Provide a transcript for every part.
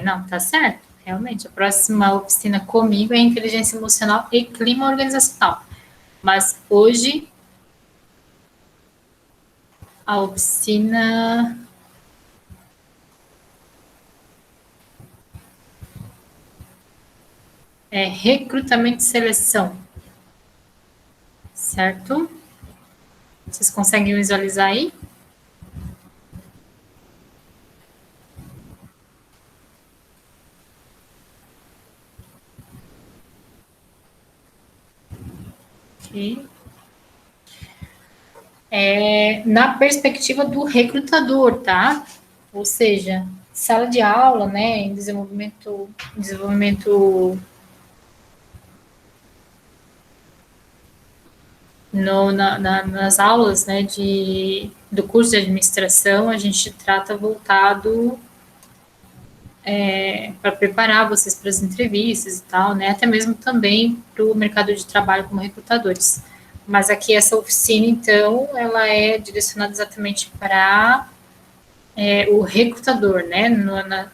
Não, tá certo. Realmente, a próxima oficina comigo é inteligência emocional e clima organizacional. Mas hoje a oficina é recrutamento e seleção, certo? Vocês conseguem visualizar aí? Ok. Na perspectiva do recrutador, tá? Ou seja, sala de aula, né, em desenvolvimento nas aulas, né, do curso de administração, a gente trata voltado para preparar vocês para as entrevistas e tal, né, até mesmo também para o mercado de trabalho como recrutadores. Mas aqui essa oficina, então, ela é direcionada exatamente para o recrutador, né,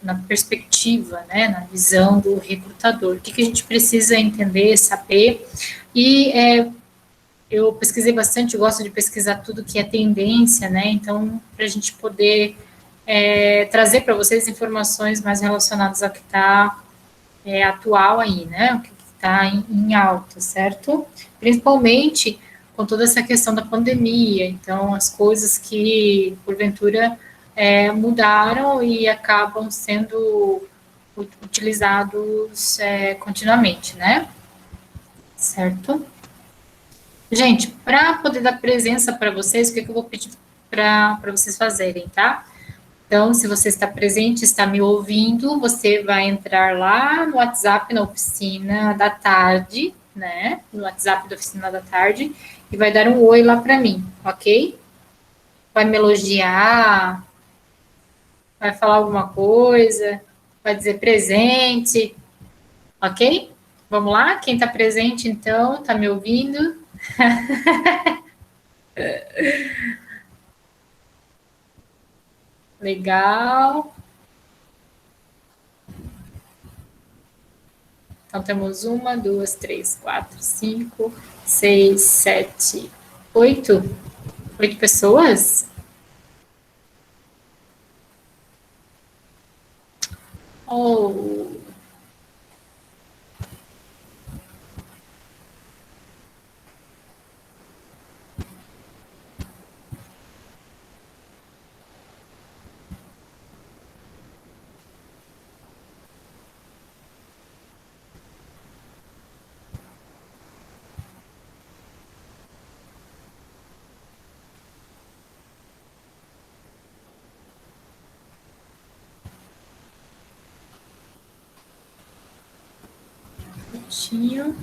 na perspectiva, né, na visão do recrutador. O que a gente precisa entender, saber. E eu pesquisei bastante, gosto de pesquisar tudo que é tendência, né, então, para a gente poder trazer para vocês informações mais relacionadas ao que está atual aí, né, o que está em alta, certo? Principalmente com toda essa questão da pandemia, então as coisas que porventura mudaram e acabam sendo utilizados continuamente, né? Certo? Gente, para poder dar presença para vocês, o que eu vou pedir para vocês fazerem, tá? Então, se você está presente, está me ouvindo, você vai entrar lá no WhatsApp na oficina da tarde, né? No WhatsApp da oficina da tarde e vai dar um oi lá para mim, ok? Vai me elogiar, vai falar alguma coisa, vai dizer presente, ok? Vamos lá? Quem está presente, então, está me ouvindo? Legal. Então, temos uma, duas, três, quatro, cinco, seis, sete, oito. 8 pessoas? Oh, tinha.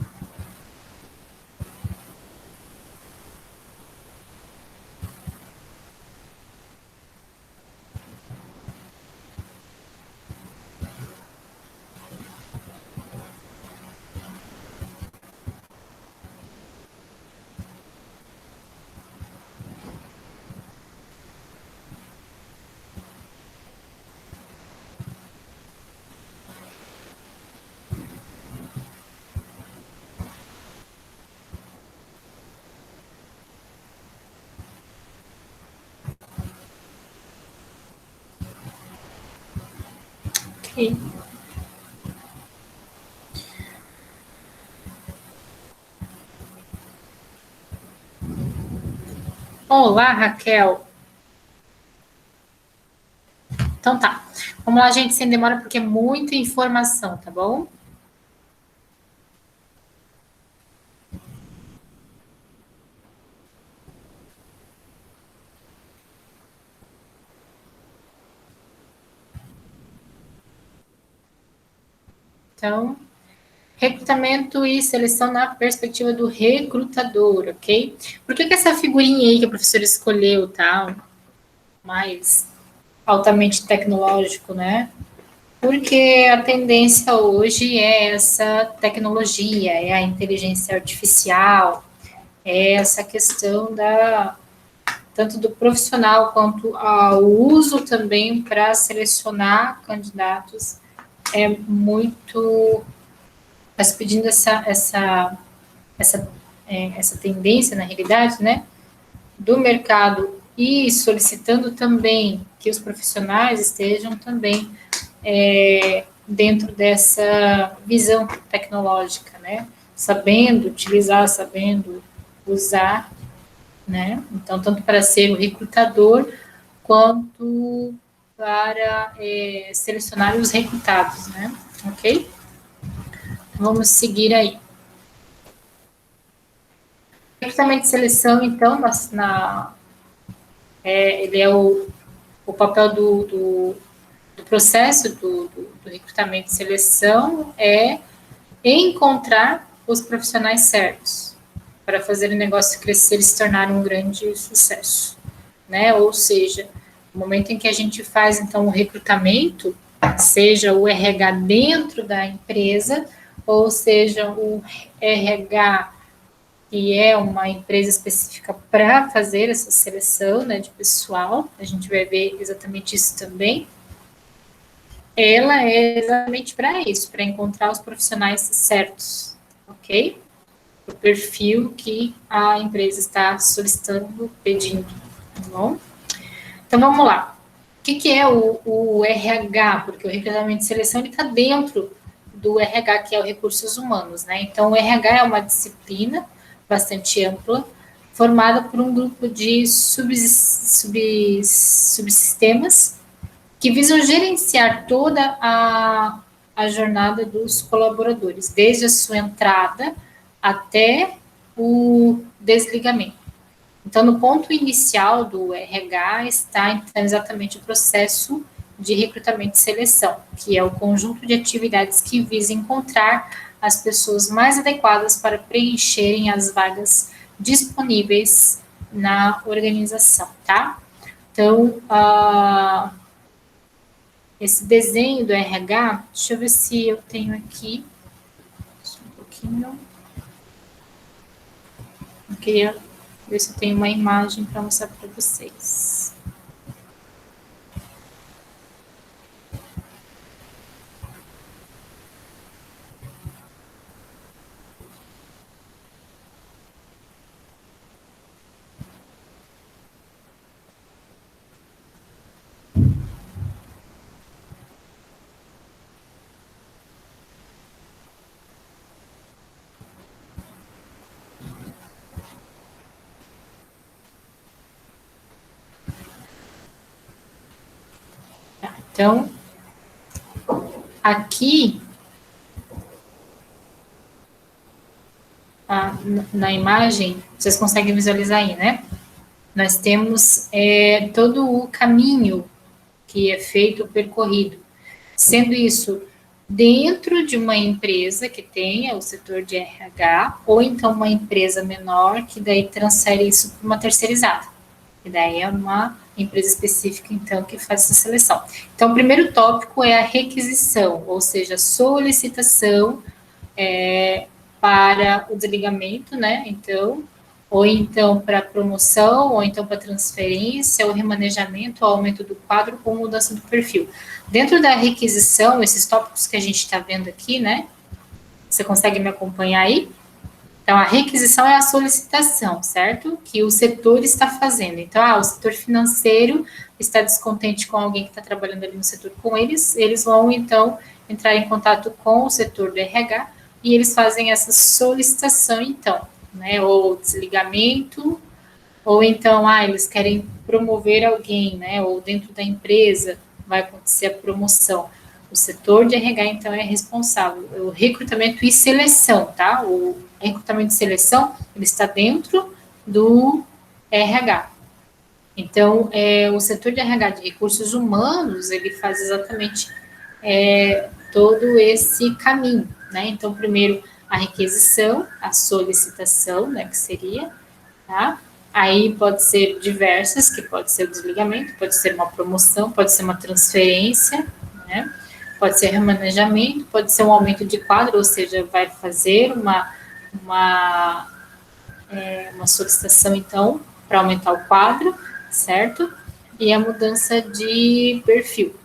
Ok. Olá, Raquel. Então tá. Vamos lá, gente, sem demora, porque é muita informação, tá bom? Então, recrutamento e seleção na perspectiva do recrutador, ok? Por que essa figurinha aí que a professora escolheu, tá? Mais altamente tecnológico, né? Porque a tendência hoje é essa tecnologia, é a inteligência artificial, é essa questão da tanto do profissional quanto ao uso também para selecionar candidatos é muito, está se pedindo essa tendência, na realidade, né, do mercado e solicitando também que os profissionais estejam também dentro dessa visão tecnológica, né, sabendo utilizar, sabendo usar, né, então, tanto para ser o recrutador, quanto para selecionar os recrutados, né, ok? Vamos seguir aí. Recrutamento de seleção, então, ele é o papel do processo do recrutamento e seleção é encontrar os profissionais certos para fazer o negócio crescer e se tornar um grande sucesso, né? Ou seja, no momento em que a gente faz, então, o recrutamento, seja o RH dentro da empresa, ou seja, o RH que é uma empresa específica para fazer essa seleção, né, de pessoal, a gente vai ver exatamente isso também. Ela é exatamente para isso, para encontrar os profissionais certos, ok? O perfil que a empresa está solicitando, pedindo, tá bom? Então vamos lá. O que é o RH? Porque o recrutamento de seleção está dentro do RH, que é o recursos humanos, né? Então o RH é uma disciplina bastante ampla, formada por um grupo de subsistemas que visam gerenciar toda a jornada dos colaboradores, desde a sua entrada até o desligamento. Então, no ponto inicial do RH está então, exatamente o processo de recrutamento e seleção, que é o conjunto de atividades que visa encontrar as pessoas mais adequadas para preencherem as vagas disponíveis na organização, tá? Então, esse desenho do RH, deixa eu ver se eu tenho aqui, só um pouquinho. Eu queria ver se eu tenho uma imagem para mostrar para vocês. Então, aqui, na imagem, vocês conseguem visualizar aí, né? Nós temos todo o caminho que é feito, percorrido. Sendo isso dentro de uma empresa que tenha o setor de RH, ou então uma empresa menor que daí transfere isso para uma terceirizada. E daí é uma empresa específica, então, que faz essa seleção. Então, o primeiro tópico é a requisição, ou seja, a solicitação para o desligamento, né? Então, ou então para promoção, ou então para transferência, ou remanejamento, ou aumento do quadro, ou mudança do perfil. Dentro da requisição, esses tópicos que a gente está vendo aqui, né? Você consegue me acompanhar aí? Então, a requisição é a solicitação, certo? Que o setor está fazendo. Então, o setor financeiro está descontente com alguém que está trabalhando ali no setor com eles, eles vão, então, entrar em contato com o setor do RH e eles fazem essa solicitação, então, né? Ou desligamento, ou então, eles querem promover alguém, né? Ou dentro da empresa vai acontecer a promoção. O setor de RH, então, é responsável. O recrutamento e seleção, tá? O recrutamento e seleção, ele está dentro do RH. Então, o setor de RH de recursos humanos, ele faz exatamente todo esse caminho, né? Então, primeiro, a requisição, a solicitação, né, que seria, tá? Aí pode ser diversas, que pode ser o desligamento, pode ser uma promoção, pode ser uma transferência, né? Pode ser remanejamento, pode ser um aumento de quadro, ou seja, vai fazer uma solicitação, então, para aumentar o quadro, certo? E a mudança de perfil.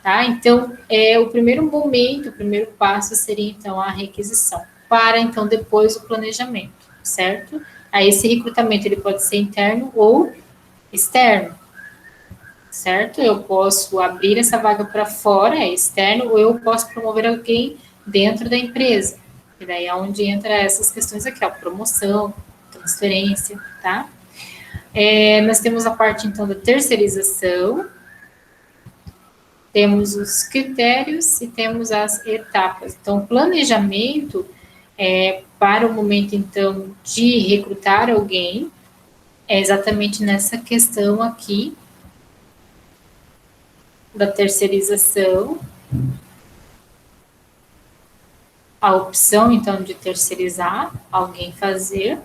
tá? Então, o primeiro momento, o primeiro passo seria, então, a requisição, para, então, depois o planejamento, certo? Aí, esse recrutamento, ele pode ser interno ou externo, certo? Eu posso abrir essa vaga para fora, é externo, ou eu posso promover alguém dentro da empresa. E daí é onde entra essas questões aqui, ó, promoção, transferência, tá? Nós temos a parte, então, da terceirização, temos os critérios e temos as etapas. Então, o planejamento para o momento, então, de recrutar alguém, é exatamente nessa questão aqui da terceirização, a opção, então, de terceirizar, alguém fazer.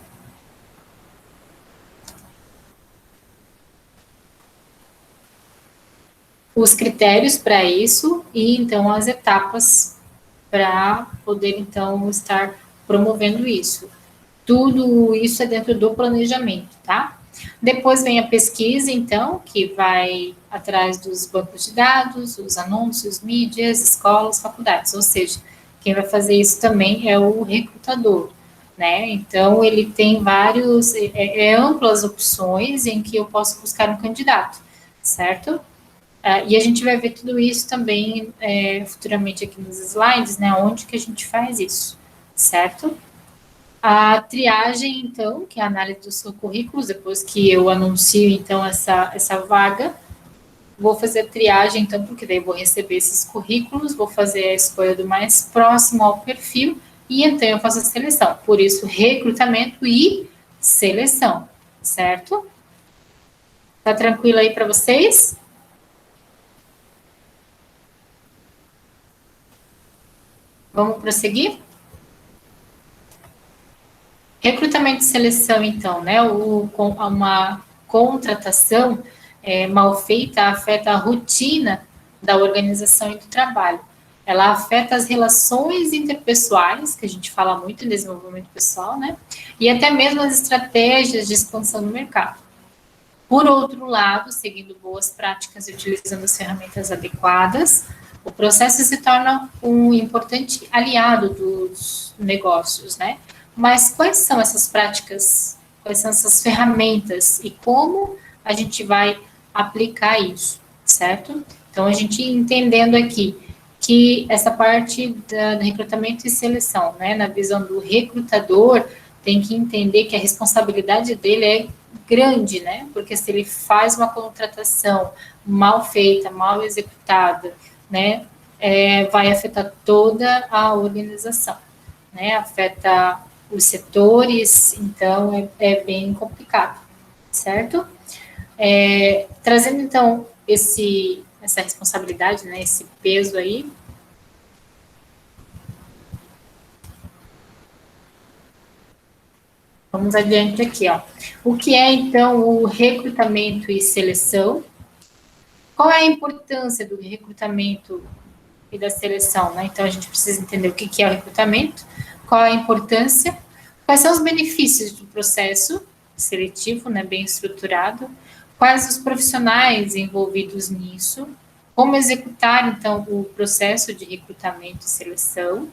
Os critérios para isso e, então, as etapas para poder, então, estar promovendo isso. Tudo isso é dentro do planejamento, tá? Depois vem a pesquisa, então, que vai atrás dos bancos de dados, os anúncios, mídias, escolas, faculdades. Ou seja, quem vai fazer isso também é o recrutador, né? Então, ele tem vários, amplas opções em que eu posso buscar um candidato, certo? E a gente vai ver tudo isso também futuramente aqui nos slides, né? Onde que a gente faz isso, certo? A triagem, então, que é a análise dos seus currículos, depois que eu anuncio, então, essa vaga, vou fazer a triagem, então, porque daí eu vou receber esses currículos, vou fazer a escolha do mais próximo ao perfil, e então eu faço a seleção. Por isso, recrutamento e seleção, certo? Tá tranquilo aí para vocês? Vamos prosseguir? Recrutamento e seleção, então, né? Uma contratação mal feita afeta a rotina da organização e do trabalho. Ela afeta as relações interpessoais, que a gente fala muito em desenvolvimento pessoal, né? E até mesmo as estratégias de expansão no mercado. Por outro lado, seguindo boas práticas e utilizando as ferramentas adequadas, o processo se torna um importante aliado dos negócios, né? Mas quais são essas práticas, quais são essas ferramentas e como a gente vai aplicar isso, certo? Então, a gente entendendo aqui que essa parte do recrutamento e seleção, né, na visão do recrutador, tem que entender que a responsabilidade dele é grande, né? Porque se ele faz uma contratação mal feita, mal executada, né, vai afetar toda a organização, né? Afeta os setores, então é bem complicado, certo? Trazendo então essa responsabilidade, né, esse peso aí. Vamos adiante aqui, ó. O que é então o recrutamento e seleção? Qual é a importância do recrutamento e da seleção, né? Então a gente precisa entender o que é o recrutamento, qual é a importância, quais são os benefícios do processo seletivo, né, bem estruturado, quais os profissionais envolvidos nisso, como executar então o processo de recrutamento e seleção,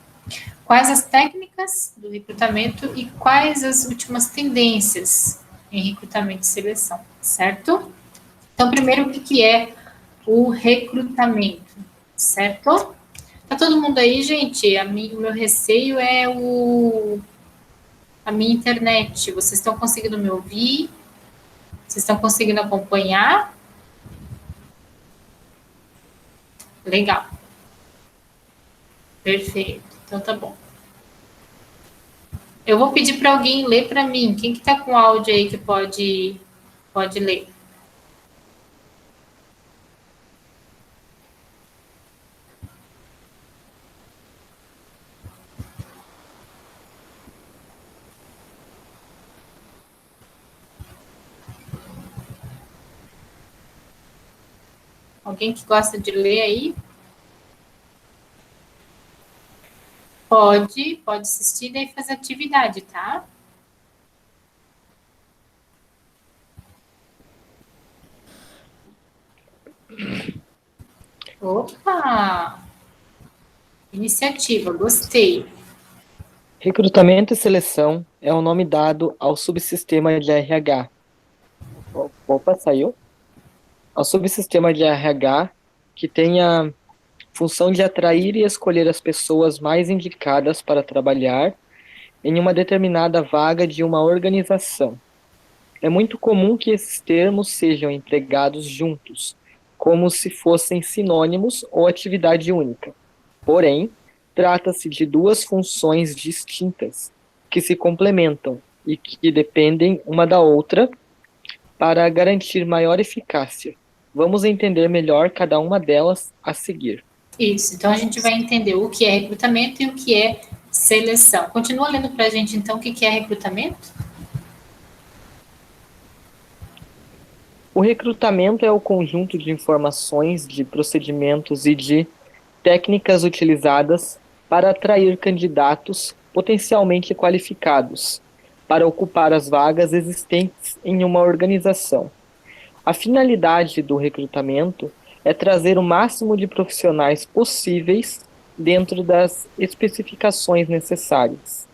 quais as técnicas do recrutamento e quais as últimas tendências em recrutamento e seleção, certo? Então, primeiro, o que é o recrutamento, certo? Tá todo mundo aí, gente? O meu receio é a minha internet. Vocês estão conseguindo me ouvir? Vocês estão conseguindo acompanhar? Legal, perfeito. Então tá bom. Eu vou pedir para alguém ler para mim. Quem que tá com áudio aí que pode ler? Alguém que gosta de ler aí? Pode assistir e fazer atividade, tá? Opa! Iniciativa, gostei. Recrutamento e seleção é o nome dado ao subsistema de RH. Opa, saiu? Ao subsistema de RH que tem a função de atrair e escolher as pessoas mais indicadas para trabalhar em uma determinada vaga de uma organização. É muito comum que esses termos sejam empregados juntos, como se fossem sinônimos ou atividade única. Porém, trata-se de duas funções distintas, que se complementam e que dependem uma da outra para garantir maior eficácia. Vamos entender melhor cada uma delas a seguir. Isso, então a gente vai entender o que é recrutamento e o que é seleção. Continua lendo para a gente, então, o que é recrutamento? O recrutamento é o conjunto de informações, de procedimentos e de técnicas utilizadas para atrair candidatos potencialmente qualificados para ocupar as vagas existentes em uma organização. A finalidade do recrutamento é trazer o máximo de profissionais possíveis dentro das especificações necessárias.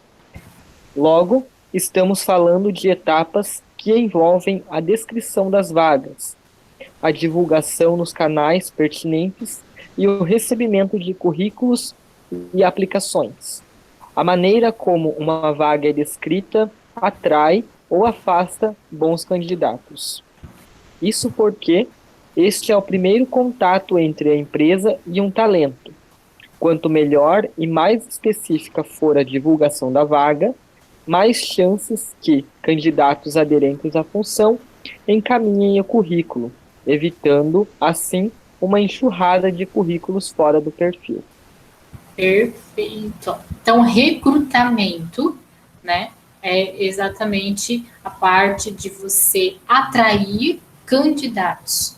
Logo, estamos falando de etapas que envolvem a descrição das vagas, a divulgação nos canais pertinentes e o recebimento de currículos e aplicações. A maneira como uma vaga é descrita atrai ou afasta bons candidatos. Isso porque este é o primeiro contato entre a empresa e um talento. Quanto melhor e mais específica for a divulgação da vaga, mais chances que candidatos aderentes à função encaminhem o currículo, evitando, assim, uma enxurrada de currículos fora do perfil. Perfeito. Então, recrutamento, né, é exatamente a parte de você atrair candidatos,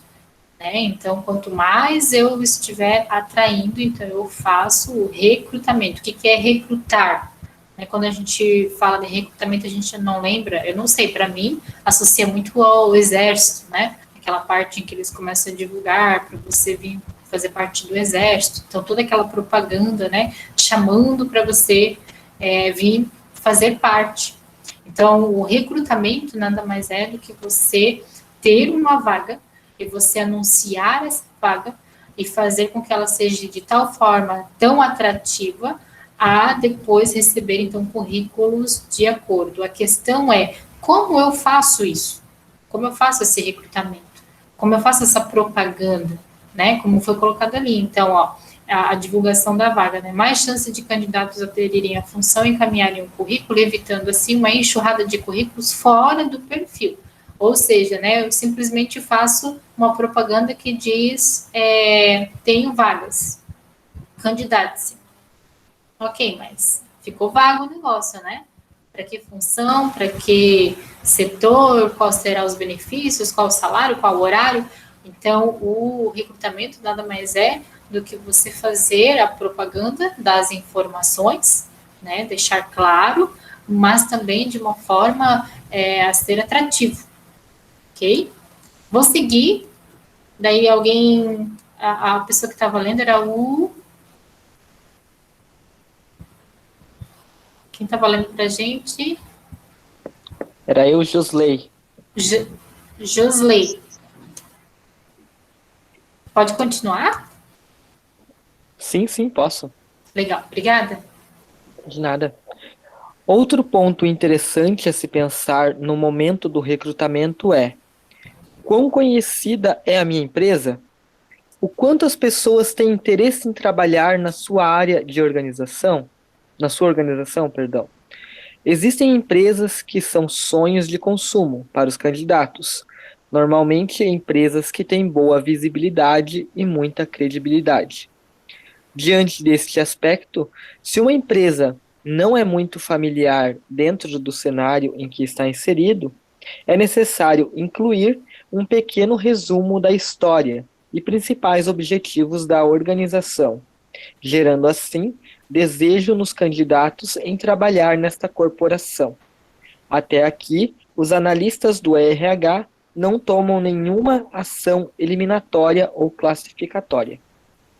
né? Então, quanto mais eu estiver atraindo, então eu faço o recrutamento. O que é recrutar? Quando a gente fala de recrutamento, a gente não lembra, eu não sei, para mim, associa muito ao exército, né? Aquela parte em que eles começam a divulgar para você vir fazer parte do exército. Então, toda aquela propaganda, né? Chamando para você vir fazer parte. Então, o recrutamento nada mais é do que você ter uma vaga e você anunciar essa vaga e fazer com que ela seja de tal forma tão atrativa a depois receber, então, currículos de acordo. A questão é, como eu faço isso? Como eu faço esse recrutamento? Como eu faço essa propaganda? Né? Como foi colocado ali. Então, ó, a divulgação da vaga, né? Mais chance de candidatos aderirem à função e encaminharem um currículo, evitando, assim, uma enxurrada de currículos fora do perfil. Ou seja, né, eu simplesmente faço uma propaganda que diz tenho vagas, candidate-se. Ok, mas ficou vago o negócio, né? Para que função, para que setor, quais serão os benefícios, qual o salário, qual o horário. Então, o recrutamento nada mais é do que você fazer a propaganda das informações, né? Deixar claro, mas também de uma forma a ser atrativo, ok? Vou seguir, daí alguém, a pessoa que estava lendo era o... Quem estava lendo para a gente? Era eu, Josley. Josley. Pode continuar? Sim, sim, posso. Legal, obrigada. De nada. Outro ponto interessante a se pensar no momento do recrutamento é: quão conhecida é a minha empresa? O quanto as pessoas têm interesse em trabalhar na sua área de organização? Na sua organização, perdão. Existem empresas que são sonhos de consumo para os candidatos, normalmente empresas que têm boa visibilidade e muita credibilidade. Diante deste aspecto, se uma empresa não é muito familiar dentro do cenário em que está inserido, é necessário incluir um pequeno resumo da história e principais objetivos da organização, gerando assim desejo nos candidatos em trabalhar nesta corporação. Até aqui, os analistas do RH não tomam nenhuma ação eliminatória ou classificatória.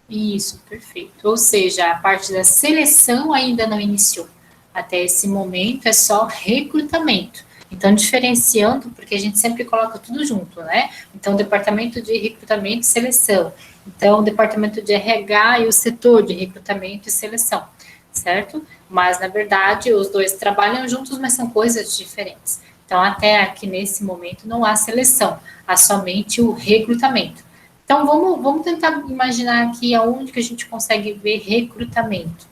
Isso, perfeito. Ou seja, a parte da seleção ainda não iniciou. Até esse momento é só recrutamento. Então, diferenciando, porque a gente sempre coloca tudo junto, né? Então, o departamento de recrutamento e seleção. Então, o departamento de RH e o setor de recrutamento e seleção, certo? Mas, na verdade, os dois trabalham juntos, mas são coisas diferentes. Então, até aqui nesse momento, não há seleção, há somente o recrutamento. Então, vamos tentar imaginar aqui aonde que a gente consegue ver recrutamento.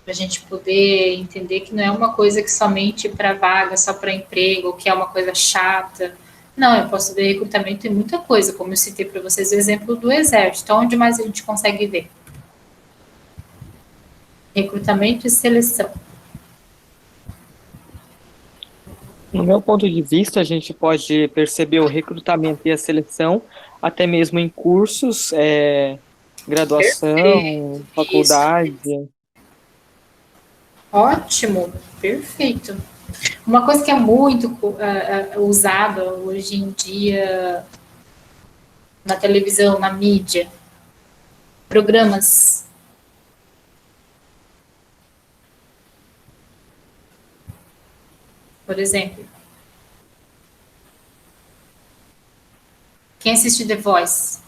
Para a gente poder entender que não é uma coisa que somente para vaga, só para emprego, que é uma coisa chata. Não, eu posso ver recrutamento em muita coisa, como eu citei para vocês o exemplo do Exército. Então, onde mais a gente consegue ver? Recrutamento e seleção. No meu ponto de vista, a gente pode perceber o recrutamento e a seleção, até mesmo em cursos, graduação, Isso. faculdade. Ótimo, perfeito. Uma coisa que é muito usada hoje em dia na televisão, na mídia, programas. Por exemplo, quem assiste The Voice?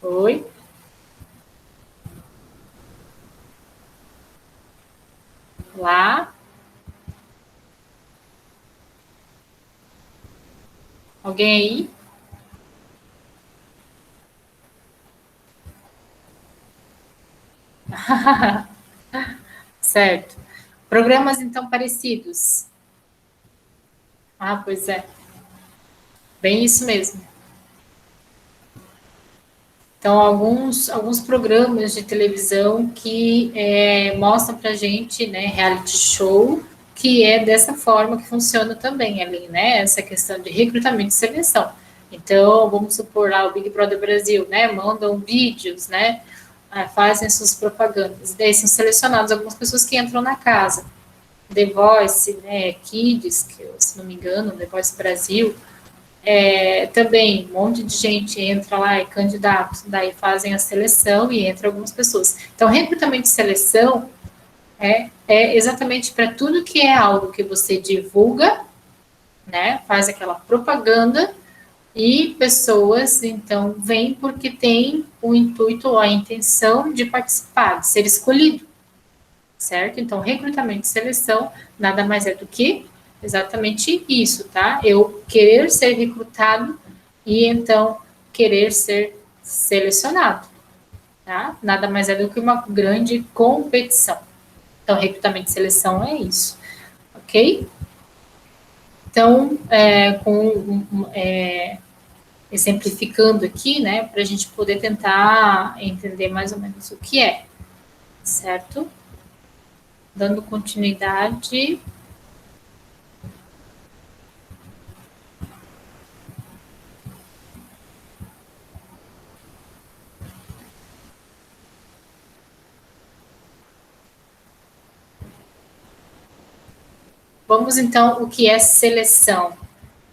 Oi? Lá? Alguém aí? Certo. Programas então parecidos. Ah, pois é. Bem isso mesmo. Então, alguns programas de televisão que mostram pra gente, né, reality show, que é dessa forma que funciona também ali, né, essa questão de recrutamento e seleção. Então, vamos supor lá o Big Brother Brasil, né, mandam vídeos, né, fazem suas propagandas. Daí são selecionadas algumas pessoas que entram na casa. The Voice, né, Kids, que se não me engano, The Voice Brasil, também um monte de gente entra lá, é candidato, daí fazem a seleção e entra algumas pessoas. Então, recrutamento e seleção é exatamente para tudo que é algo que você divulga, né, faz aquela propaganda e pessoas, então, vêm porque tem o intuito ou a intenção de participar, de ser escolhido, certo? Então, recrutamento e seleção nada mais é do que exatamente isso, tá? Eu querer ser recrutado e então querer ser selecionado, tá? Nada mais é do que uma grande competição. Então, recrutamento e seleção é isso, ok? Então, exemplificando aqui, né, para a gente poder tentar entender mais ou menos o que é, certo? Dando continuidade. Vamos então, o que é seleção?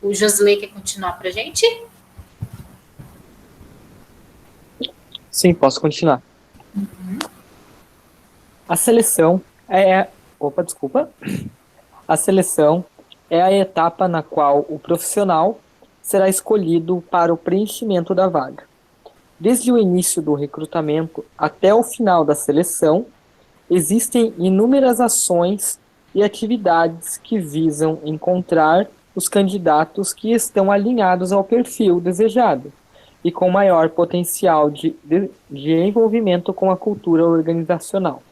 O Josley quer continuar para a gente? Sim, posso continuar. A seleção é. Opa, desculpa. A seleção é a etapa na qual o profissional será escolhido para o preenchimento da vaga. Desde o início do recrutamento até o final da seleção, existem inúmeras ações e atividades que visam encontrar os candidatos que estão alinhados ao perfil desejado e com maior potencial de envolvimento com a cultura organizacional.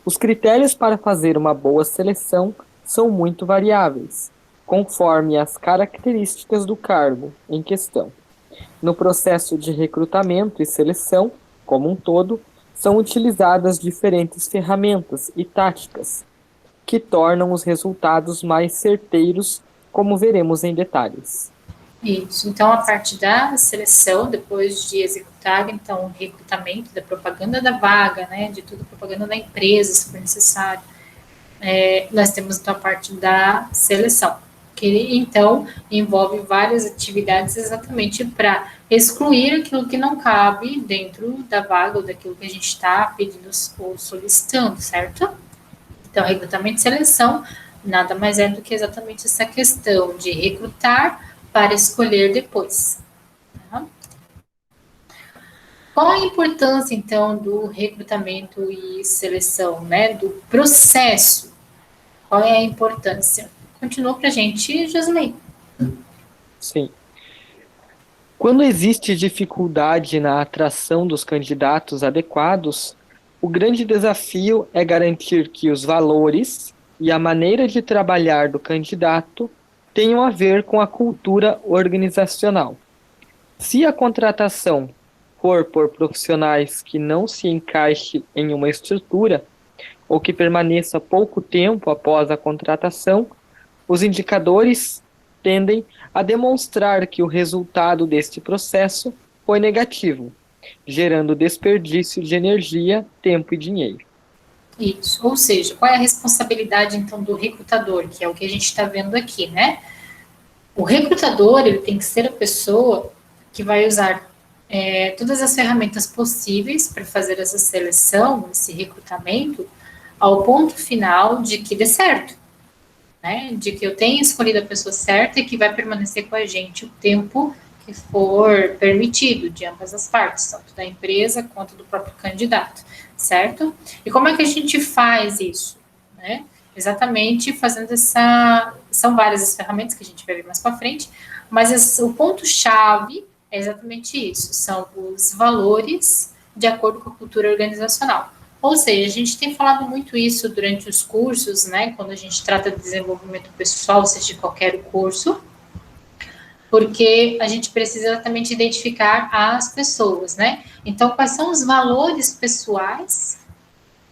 Os critérios para fazer uma boa seleção são muito variáveis, conforme as características do cargo em questão. No processo de recrutamento e seleção, como um todo, são utilizadas diferentes ferramentas e táticas que tornam os resultados mais certeiros, como veremos em detalhes. Isso. Então, a parte da seleção, depois de executar, então, o recrutamento da propaganda da vaga, né, de tudo, propaganda da empresa, se for necessário, nós temos, então, a parte da seleção, que então envolve várias atividades exatamente para excluir aquilo que não cabe dentro da vaga ou daquilo que a gente está pedindo ou solicitando, certo? Então, recrutamento e seleção nada mais é do que exatamente essa questão de recrutar para escolher depois. Tá? Qual a importância, então, do recrutamento e seleção, né? Do processo? Qual é a importância? Continua para a gente, Josley. Sim. Quando existe dificuldade na atração dos candidatos adequados, o grande desafio é garantir que os valores e a maneira de trabalhar do candidato tenham a ver com a cultura organizacional. Se a contratação for por profissionais que não se encaixe em uma estrutura ou que permaneça pouco tempo após a contratação, os indicadores tendem a demonstrar que o resultado deste processo foi negativo, gerando desperdício de energia, tempo e dinheiro. Isso, ou seja, qual é a responsabilidade, então, do recrutador, que é o que a gente está vendo aqui, né? O recrutador, ele tem que ser a pessoa que vai usar todas as ferramentas possíveis para fazer essa seleção, esse recrutamento, ao ponto final de que dê certo, né? De que eu tenha escolhido a pessoa certa e que vai permanecer com a gente o tempo que for permitido de ambas as partes, tanto da empresa quanto do próprio candidato, certo? E como é que a gente faz isso, né? Exatamente fazendo são várias as ferramentas que a gente vai ver mais para frente, mas o ponto-chave é exatamente isso, são os valores de acordo com a cultura organizacional. Ou seja, a gente tem falado muito isso durante os cursos, né? Quando a gente trata de desenvolvimento pessoal, seja de qualquer curso, porque a gente precisa exatamente identificar as pessoas, né? Então, quais são os valores pessoais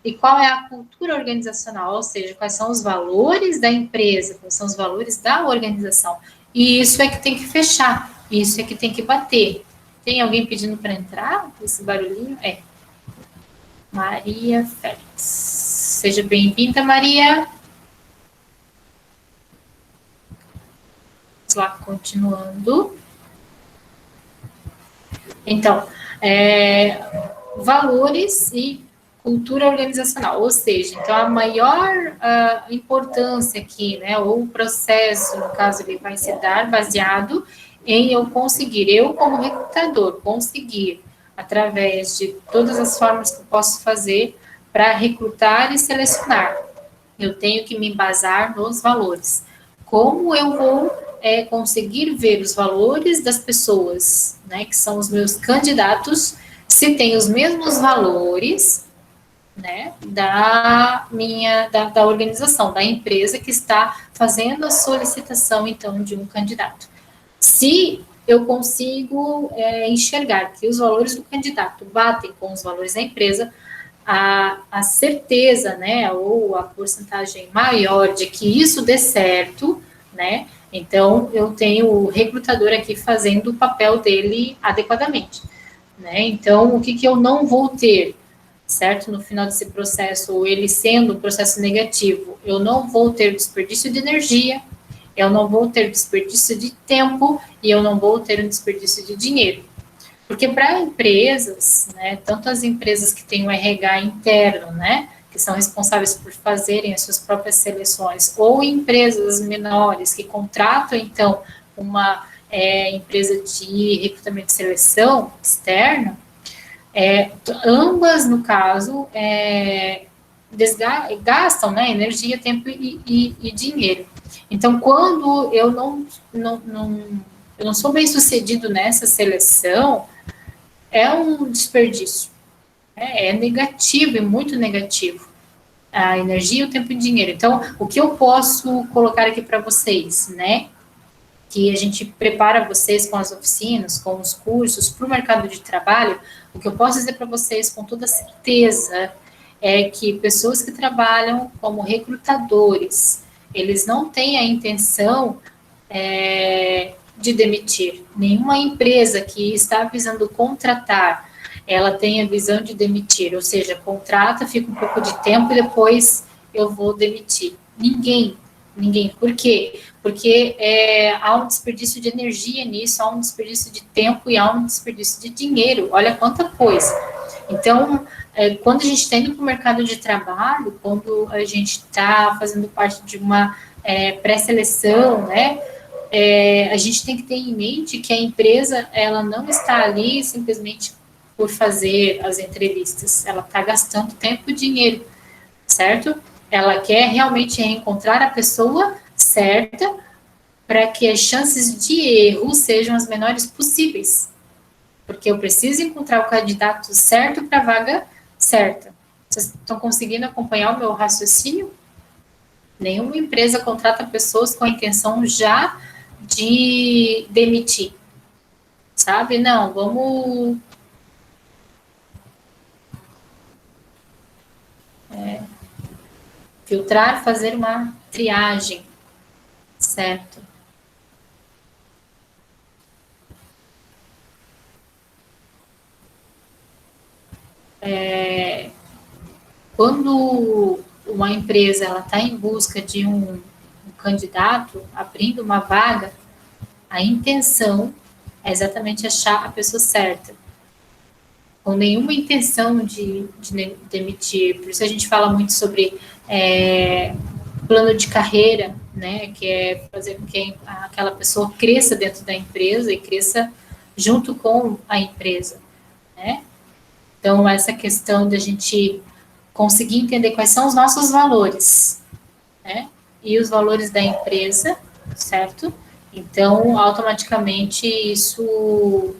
e qual é a cultura organizacional, ou seja, quais são os valores da empresa, quais são os valores da organização. E isso é que tem que fechar, isso é que tem que bater. Tem alguém pedindo para entrar? Esse barulhinho? É. Maria Félix. Seja bem-vinda, Maria. Vamos lá, continuando. Então, valores e cultura organizacional, ou seja, então a maior importância aqui, né, ou o processo, no caso, ele vai se dar baseado em eu como recrutador, conseguir, através de todas as formas que eu posso fazer para recrutar e selecionar. Eu tenho que me embasar nos valores. Como eu vou conseguir ver os valores das pessoas, né, que são os meus candidatos, se tem os mesmos valores, né, da organização, da empresa que está fazendo a solicitação, então, de um candidato. Se eu consigo enxergar que os valores do candidato batem com os valores da empresa, a certeza, né, ou a porcentagem maior de que isso dê certo, né, então eu tenho o recrutador aqui fazendo o papel dele adequadamente, né, então o que eu não vou ter, certo, no final desse processo, ou ele sendo um processo negativo, eu não vou ter desperdício de energia, eu não vou ter desperdício de tempo e eu não vou ter um desperdício de dinheiro. Porque para empresas, né, tanto as empresas que têm o RH interno, né, que são responsáveis por fazerem as suas próprias seleções, ou empresas menores que contratam, então, uma empresa de recrutamento e seleção externa, ambas, no caso, gastam, né, energia, tempo e dinheiro. Então, quando eu não sou bem sucedido nessa seleção, é um desperdício. É negativo, é muito negativo. A energia, o tempo e o dinheiro. Então, o que eu posso colocar aqui para vocês, né? Que a gente prepara vocês com as oficinas, com os cursos para o mercado de trabalho, o que eu posso dizer para vocês com toda certeza é que pessoas que trabalham como recrutadores, eles não têm a intenção de demitir. Nenhuma empresa que está visando contratar, ela tem a visão de demitir, ou seja, contrata, fica um pouco de tempo e depois eu vou demitir. Ninguém Ninguém. Por quê? Porque há um desperdício de energia nisso, há um desperdício de tempo e há um desperdício de dinheiro. Olha quanta coisa. Então, quando a gente está indo para o mercado de trabalho, quando a gente está fazendo parte de uma pré-seleção, né? A gente tem que ter em mente que a empresa ela não está ali simplesmente por fazer as entrevistas, ela está gastando tempo e dinheiro, certo? Ela quer realmente encontrar a pessoa certa para que as chances de erro sejam as menores possíveis. Porque eu preciso encontrar o candidato certo para a vaga certa. Vocês estão conseguindo acompanhar o meu raciocínio? Nenhuma empresa contrata pessoas com a intenção já de demitir, sabe? Não, vamos filtrar, fazer uma triagem, certo? Quando uma empresa ela está em busca de um candidato, abrindo uma vaga, a intenção é exatamente achar a pessoa certa, com nenhuma intenção de demitir. Por isso a gente fala muito sobre plano de carreira, né, que é fazer com que aquela pessoa cresça dentro da empresa e cresça junto com a empresa, né? Então, essa questão da gente conseguir entender quais são os nossos valores, né? E os valores da empresa, certo? Então, automaticamente, isso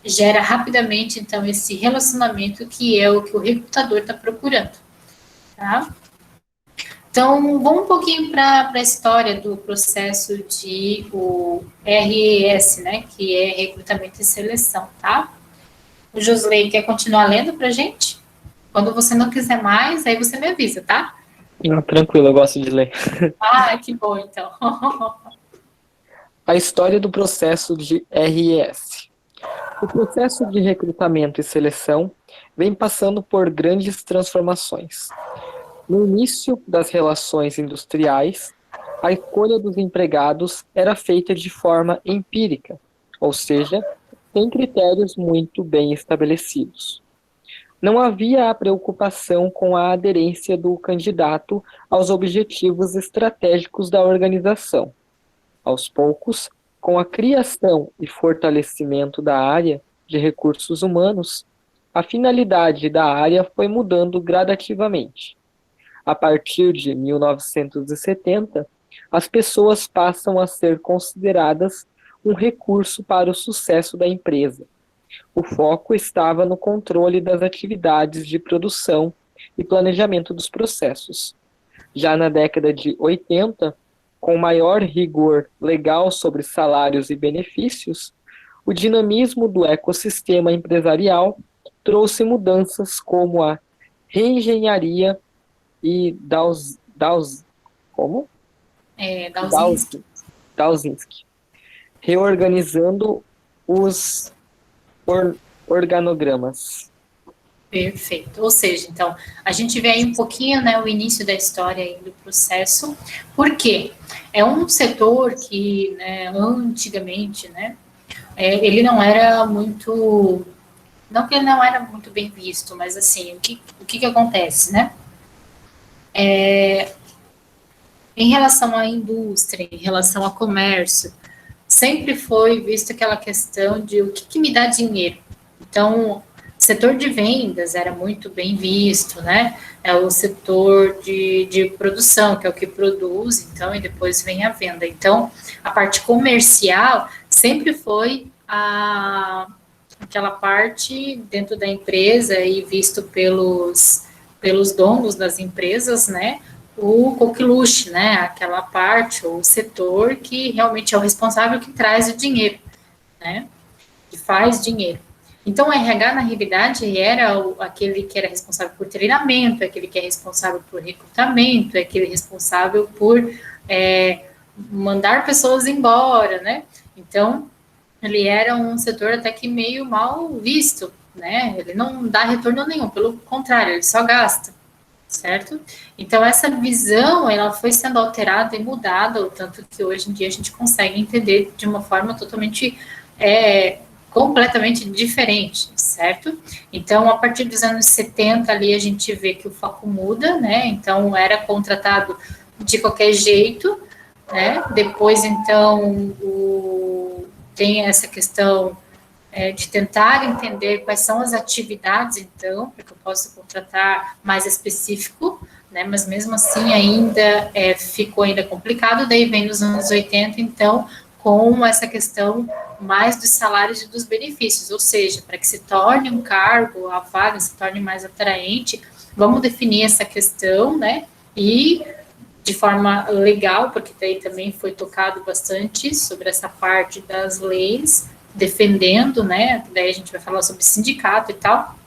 gera rapidamente, então, esse relacionamento que é o que o recrutador está procurando, tá? Então, vamos um pouquinho para a história do processo de o RES, né, que é recrutamento e seleção, tá? O Josley quer continuar lendo para a gente? Quando você não quiser mais, aí você me avisa, tá? Não, tranquilo, eu gosto de ler. Ah, que bom, então. A história do processo de RES. O processo de recrutamento e seleção vem passando por grandes transformações. No início das relações industriais, a escolha dos empregados era feita de forma empírica, ou seja, sem critérios muito bem estabelecidos. Não havia a preocupação com a aderência do candidato aos objetivos estratégicos da organização. Aos poucos, com a criação e fortalecimento da área de recursos humanos, a finalidade da área foi mudando gradativamente. A partir de 1970, as pessoas passam a ser consideradas um recurso para o sucesso da empresa. O foco estava no controle das atividades de produção e planejamento dos processos. Já na década de 80, com maior rigor legal sobre salários e benefícios, o dinamismo do ecossistema empresarial trouxe mudanças como a reengenharia e como? Dawzinski, reorganizando os organogramas. Perfeito. Ou seja, então, a gente vê aí um pouquinho, né, o início da história aí do processo. Por quê? É um setor que, né, antigamente, né, ele não era muito, não que ele não era muito bem visto, mas assim, o que acontece, né? Em relação à indústria, em relação ao comércio, sempre foi vista aquela questão de o que me dá dinheiro. Então, o setor de vendas era muito bem visto, né? É o setor de produção, que é o que produz, então, e depois vem a venda. Então, a parte comercial sempre foi aquela parte dentro da empresa e visto pelos donos das empresas, né? O coqueluche, né? Aquela parte ou setor que realmente é o responsável que traz o dinheiro, né? Que faz dinheiro. Então, o RH, na realidade, era aquele que era responsável por treinamento, aquele que é responsável por recrutamento, aquele responsável por mandar pessoas embora, né? Então, ele era um setor até que meio mal visto, né? Ele não dá retorno nenhum, pelo contrário, ele só gasta, certo? Então, essa visão, ela foi sendo alterada e mudada, o tanto que hoje em dia a gente consegue entender de uma forma totalmente, completamente diferente, certo? Então, a partir dos anos 70 ali, a gente vê que o foco muda, né? Então, era contratado de qualquer jeito, né? Depois, então, tem essa questão de tentar entender quais são as atividades, então, para que eu possa contratar mais específico, né, mas mesmo assim ainda ficou ainda complicado, daí vem nos anos 80, então, com essa questão mais dos salários e dos benefícios, ou seja, para que se torne um cargo, a vaga se torne mais atraente, vamos definir essa questão, né, e de forma legal, porque daí também foi tocado bastante sobre essa parte das leis, defendendo, né? Daí a gente vai falar sobre sindicato e tal,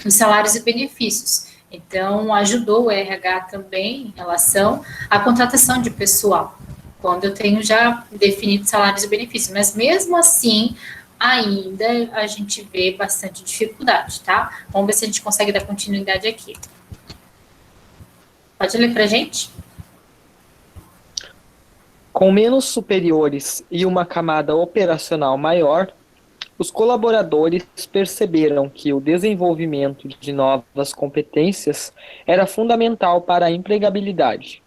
os salários e benefícios. Então, ajudou o RH também em relação à contratação de pessoal, quando eu tenho já definido salários e benefícios. Mas mesmo assim, ainda a gente vê bastante dificuldade, tá? Vamos ver se a gente consegue dar continuidade aqui. Pode ler para a gente? Com menos superiores e uma camada operacional maior, os colaboradores perceberam que o desenvolvimento de novas competências era fundamental para a empregabilidade.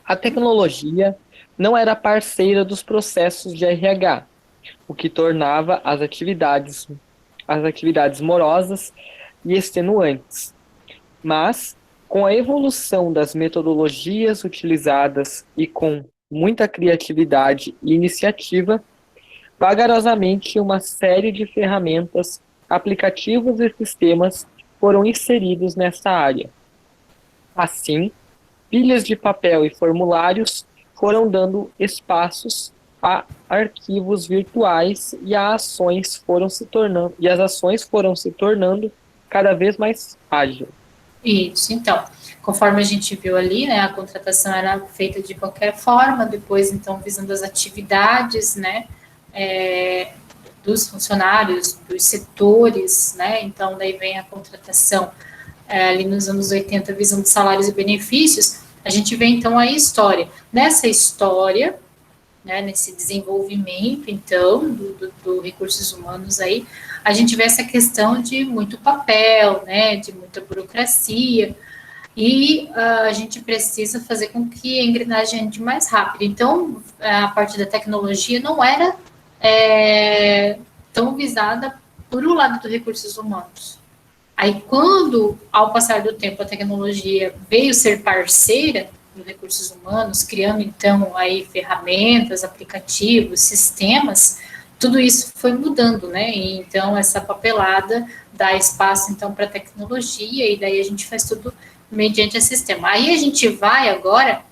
A tecnologia não era parceira dos processos de RH, o que tornava as atividades morosas e extenuantes. Mas, com a evolução das metodologias utilizadas e com muita criatividade e iniciativa, vagarosamente uma série de ferramentas, aplicativos e sistemas foram inseridos nessa área. Assim, pilhas de papel e formulários foram dando espaços a arquivos virtuais e as ações foram se tornando cada vez mais ágeis. Isso, então, conforme a gente viu ali, né, a contratação era feita de qualquer forma, depois, então, visando as atividades, né, dos funcionários, dos setores, né, então, daí vem a contratação ali nos anos 80, visando salários e benefícios, a gente vê, então, a história. Nessa história, né, nesse desenvolvimento, então, do recursos humanos aí, a gente vê essa questão de muito papel, né, de muita burocracia, e a gente precisa fazer com que a engrenagem ande mais rápido. Então, a parte da tecnologia não era tão visada por um lado dos recursos humanos. Aí, quando, ao passar do tempo, a tecnologia veio ser parceira dos recursos humanos, criando, então, aí ferramentas, aplicativos, sistemas, tudo isso foi mudando, né? E, então, essa papelada dá espaço, então, para a tecnologia, e daí a gente faz tudo mediante esse sistema. Aí a gente vai agora,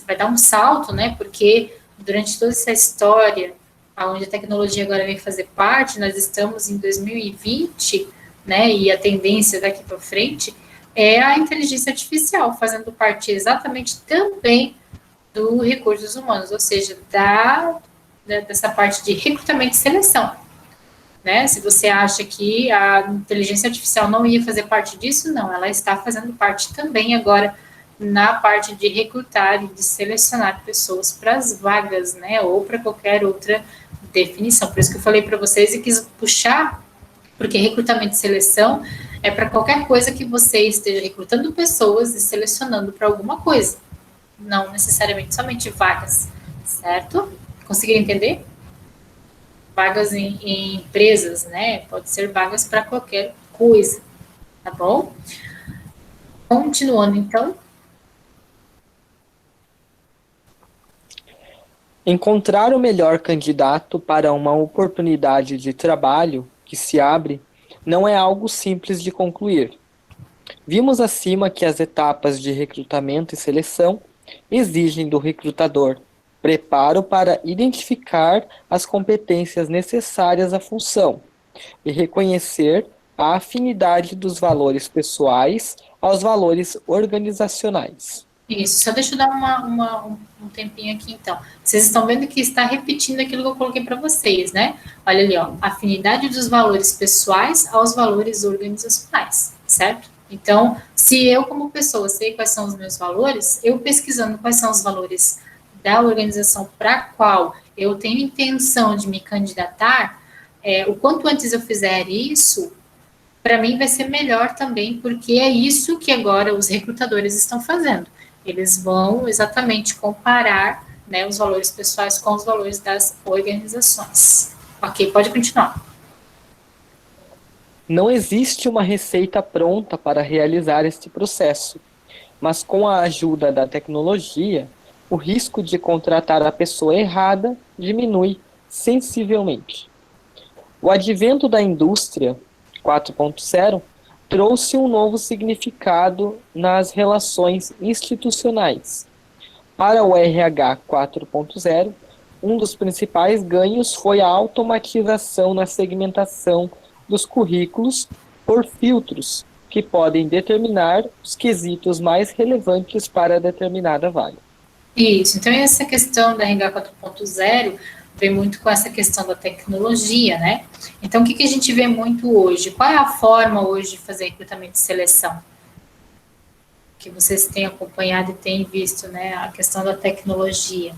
vai dar um salto, né? Porque durante toda essa história, onde a tecnologia agora vem fazer parte, nós estamos em 2020, né? E a tendência daqui para frente é a inteligência artificial, fazendo parte exatamente também do recursos humanos, ou seja, dessa parte de recrutamento e seleção. Né? Se você acha que a inteligência artificial não ia fazer parte disso, não, ela está fazendo parte também agora na parte de recrutar e de selecionar pessoas para as vagas, né, ou para qualquer outra definição. Por isso que eu falei para vocês e quis puxar, porque recrutamento e seleção é para qualquer coisa que você esteja recrutando pessoas e selecionando para alguma coisa, não necessariamente somente vagas, certo? Conseguiram entender? Vagas em empresas, né? Pode ser vagas para qualquer coisa, tá bom? Continuando, então. Encontrar o melhor candidato para uma oportunidade de trabalho que se abre não é algo simples de concluir. Vimos acima que as etapas de recrutamento e seleção exigem do recrutador preparo para identificar as competências necessárias à função e reconhecer a afinidade dos valores pessoais aos valores organizacionais. Isso, só deixa eu dar um tempinho aqui, então. Vocês estão vendo que está repetindo aquilo que eu coloquei para vocês, né? Olha ali, ó, afinidade dos valores pessoais aos valores organizacionais, certo? Então, se eu, como pessoa, sei quais são os meus valores, eu pesquisando quais são os valores da organização para a qual eu tenho intenção de me candidatar, o quanto antes eu fizer isso, para mim vai ser melhor também, porque é isso que agora os recrutadores estão fazendo. Eles vão exatamente comparar, né, os valores pessoais com os valores das organizações. Ok, pode continuar. Não existe uma receita pronta para realizar este processo, mas com a ajuda da tecnologia, o risco de contratar a pessoa errada diminui sensivelmente. O advento da indústria 4.0 trouxe um novo significado nas relações institucionais. Para o RH 4.0, um dos principais ganhos foi a automatização na segmentação dos currículos por filtros, que podem determinar os quesitos mais relevantes para determinada vaga. Isso, então essa questão da RH 4.0 vem muito com essa questão da tecnologia, né? Então, o que a gente vê muito hoje? Qual é a forma hoje de fazer recrutamento e seleção? Que vocês têm acompanhado e têm visto, né? A questão da tecnologia.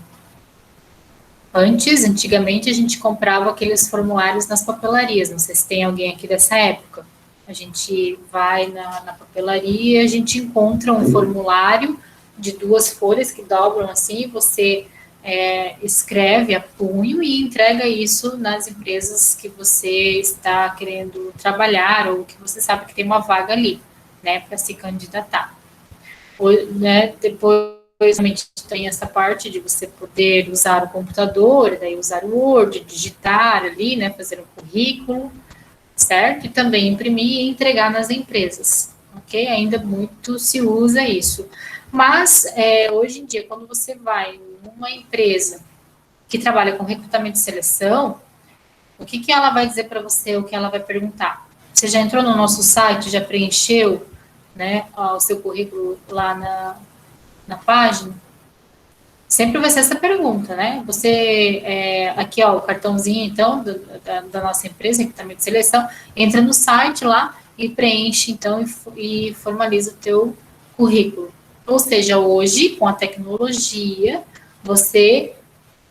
Antigamente, a gente comprava aqueles formulários nas papelarias. Não sei se tem alguém aqui dessa época. A gente vai na papelaria, a gente encontra um formulário de 2 folhas que dobram assim, você escreve a punho e entrega isso nas empresas que você está querendo trabalhar ou que você sabe que tem uma vaga ali, né, para se candidatar. Né, depois realmente tem essa parte de você poder usar o computador, daí usar o Word, digitar ali, né, fazer um currículo, certo? E também imprimir e entregar nas empresas, ok? Ainda muito se usa isso. Mas, hoje em dia, quando você vai numa empresa que trabalha com recrutamento e seleção, o que ela vai dizer para você, o que ela vai perguntar? Você já entrou no nosso site, já preencheu, né, o seu currículo lá na página? Sempre vai ser essa pergunta, né? Você, aqui, ó, o cartãozinho, então, da nossa empresa, recrutamento de seleção, entra no site lá e preenche, então, e formaliza o teu currículo. Ou seja, hoje, com a tecnologia, você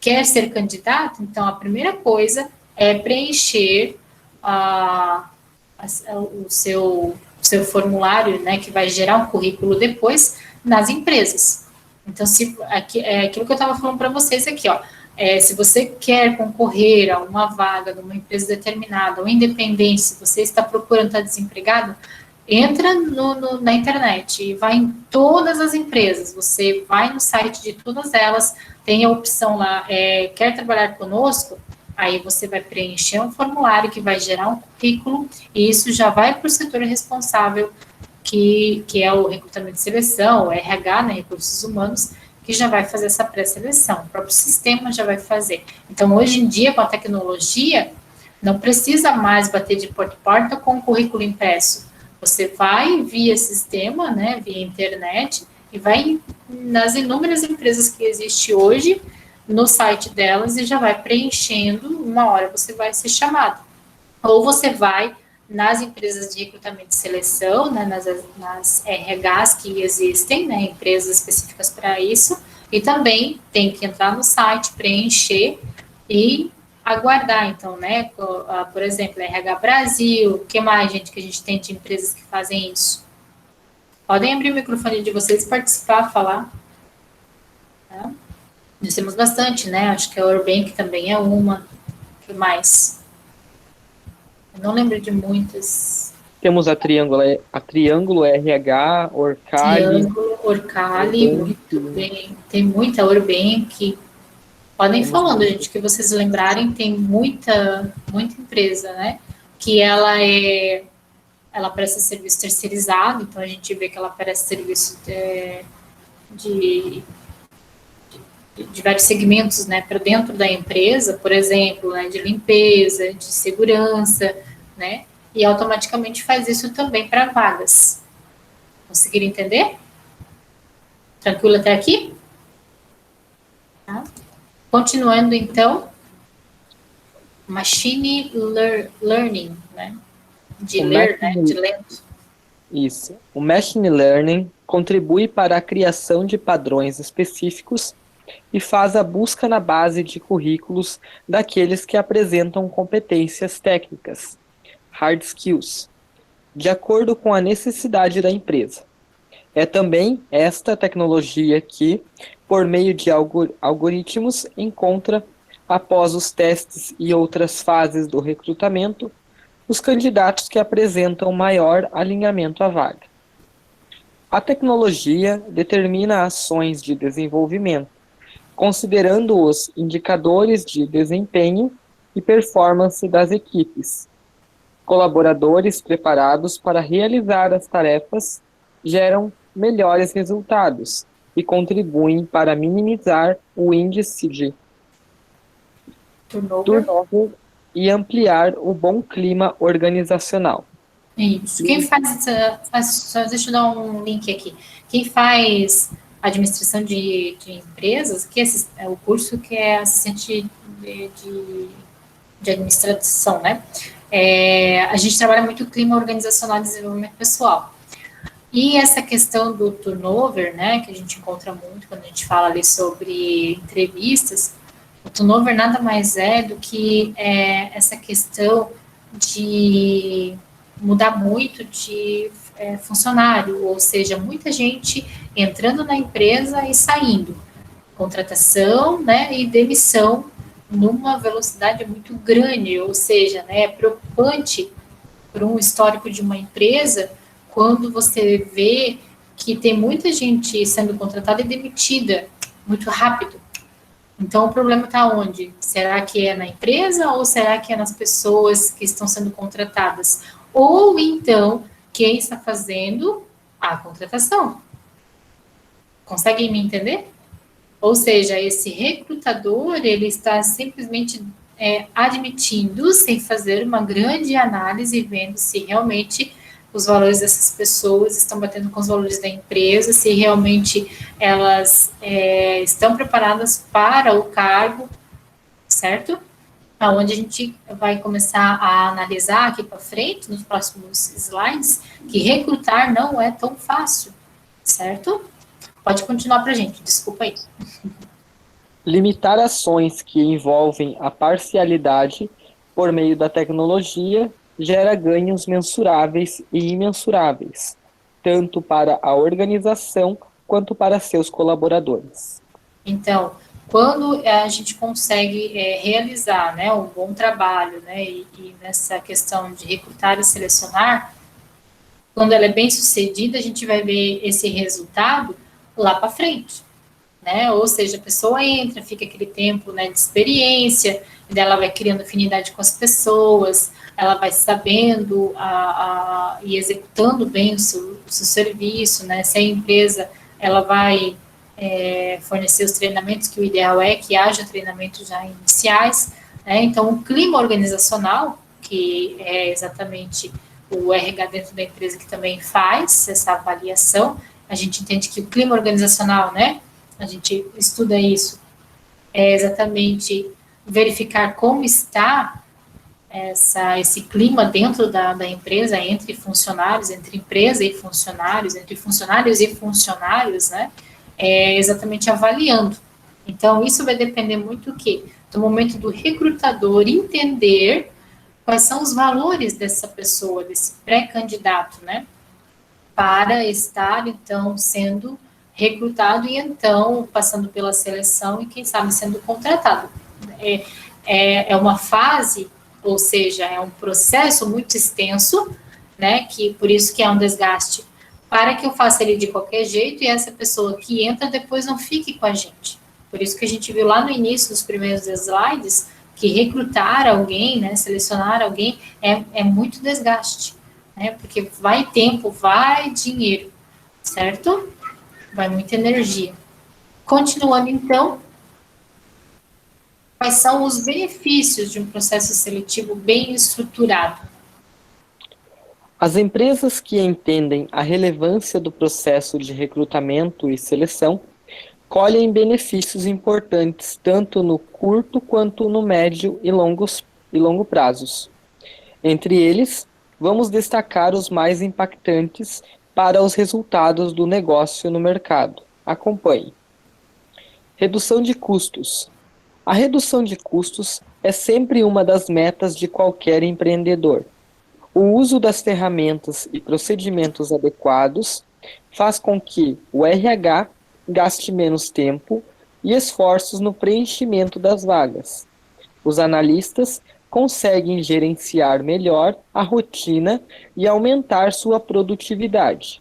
quer ser candidato, então, a primeira coisa é preencher o seu formulário, né, que vai gerar um currículo depois nas empresas. Então, aquilo que eu estava falando para vocês aqui, ó, se você quer concorrer a uma vaga numa empresa determinada, ou independente, se você está procurando estar desempregado, entra na internet e vai em todas as empresas, você vai no site de todas elas, tem a opção lá, quer trabalhar conosco? Aí você vai preencher um formulário que vai gerar um currículo, e isso já vai para o setor responsável que é o recrutamento de seleção, o RH, né, recursos humanos, que já vai fazer essa pré-seleção, o próprio sistema já vai fazer. Então, hoje em dia, com a tecnologia, não precisa mais bater de porta em porta com o currículo impresso. Você vai via sistema, né, via internet, e vai nas inúmeras empresas que existem hoje, no site delas, e já vai preenchendo, uma hora você vai ser chamado. Ou você vai nas empresas de recrutamento e seleção, né, nas RHs que existem, né, empresas específicas para isso, e também tem que entrar no site, preencher e aguardar, então, né, por exemplo, RH Brasil, o que mais, gente, que a gente tem de empresas que fazem isso? Podem abrir o microfone de vocês, participar, falar. Tá? Nós temos bastante, né, acho que a Urbank também é uma, o que mais? Eu não lembro de muitas. Temos a Triângulo RH, Orcali. Triângulo, Orcali, muito bem. Tem muita Urbank. Podem ir falando, gente, que vocês lembrarem, tem muita empresa, né? Que ela presta serviço terceirizado, então a gente vê que ela presta serviço de vários segmentos, né, para dentro da empresa, por exemplo, né, de limpeza, de segurança, né? E automaticamente faz isso também para vagas. Conseguiram entender? Tranquilo até aqui? Tá. Continuando, então, machine learning, né? De O ler, né? De machine, ler. isso. O machine learning contribui para a criação de padrões específicos e faz a busca na base de currículos daqueles que apresentam competências técnicas, hard skills, de acordo com a necessidade da empresa. É também esta tecnologia que, por meio de algoritmos, encontra, após os testes e outras fases do recrutamento, os candidatos que apresentam maior alinhamento à vaga. A tecnologia determina ações de desenvolvimento, considerando os indicadores de desempenho e performance das equipes. Colaboradores preparados para realizar as tarefas geram melhores resultados e contribuem para minimizar o índice de Turnover. turnover e ampliar o bom clima organizacional. Isso. Quem só deixa eu dar um link aqui. Quem faz administração de empresas, que é o curso que é assistente de administração, né? A gente trabalha muito o clima organizacional e desenvolvimento pessoal. E essa questão do turnover, né, que a gente encontra muito quando a gente fala ali sobre entrevistas, o turnover nada mais é do que essa questão de mudar muito de funcionário, ou seja, muita gente entrando na empresa e saindo, contratação, né, e demissão numa velocidade muito grande, ou seja, né, é preocupante para um histórico de uma empresa quando você vê que tem muita gente sendo contratada e demitida muito rápido. Então, o problema está onde? Será que é na empresa ou será que é nas pessoas que estão sendo contratadas? Ou então, quem está fazendo a contratação? Conseguem me entender? Ou seja, esse recrutador, ele está simplesmente admitindo, sem fazer uma grande análise, vendo se realmente os valores dessas pessoas estão batendo com os valores da empresa, se realmente elas estão preparadas para o cargo, certo? Aonde a gente vai começar a analisar aqui para frente, nos próximos slides, que recrutar não é tão fácil, certo? Pode continuar para a gente, desculpa aí. Limitar ações que envolvem a parcialidade por meio da tecnologia gera ganhos mensuráveis e imensuráveis, tanto para a organização quanto para seus colaboradores. Então, quando a gente consegue realizar, né, um bom trabalho, né, e nessa questão de recrutar e selecionar, quando ela é bem sucedida, a gente vai ver esse resultado lá para frente, né? Ou seja, a pessoa entra, fica aquele tempo, né, de experiência, e daí ela vai criando afinidade com as pessoas, ela vai sabendo e executando bem o seu serviço, né? Se a empresa ela vai fornecer os treinamentos, que o ideal é que haja treinamentos já iniciais, né? Então, o clima organizacional, que é exatamente o RH dentro da empresa que também faz essa avaliação, a gente entende que o clima organizacional, né, a gente estuda isso, é exatamente verificar como está esse clima dentro da empresa, entre funcionários, entre empresa e funcionários, entre funcionários e funcionários, né, exatamente avaliando. Então, isso vai depender muito do quê? Do momento do recrutador entender quais são os valores dessa pessoa, desse pré-candidato, né, para estar, então, sendo recrutado e, então, passando pela seleção e, quem sabe, sendo contratado. É uma fase, ou seja, é um processo muito extenso, né, que por isso que é um desgaste, para que eu faça ele de qualquer jeito e essa pessoa que entra depois não fique com a gente. Por isso que a gente viu lá no início dos primeiros slides que recrutar alguém, né, selecionar alguém é muito desgaste, né, porque vai tempo, vai dinheiro, certo? Vai muita energia. Continuando então, quais são os benefícios de um processo seletivo bem estruturado? As empresas que entendem a relevância do processo de recrutamento e seleção colhem benefícios importantes tanto no curto quanto no médio e longo prazos. Entre eles, vamos destacar os mais impactantes para os resultados do negócio no mercado. Acompanhe. Redução de custos. A redução de custos é sempre uma das metas de qualquer empreendedor. O uso das ferramentas e procedimentos adequados faz com que o RH gaste menos tempo e esforços no preenchimento das vagas. Os analistas conseguem gerenciar melhor a rotina e aumentar sua produtividade.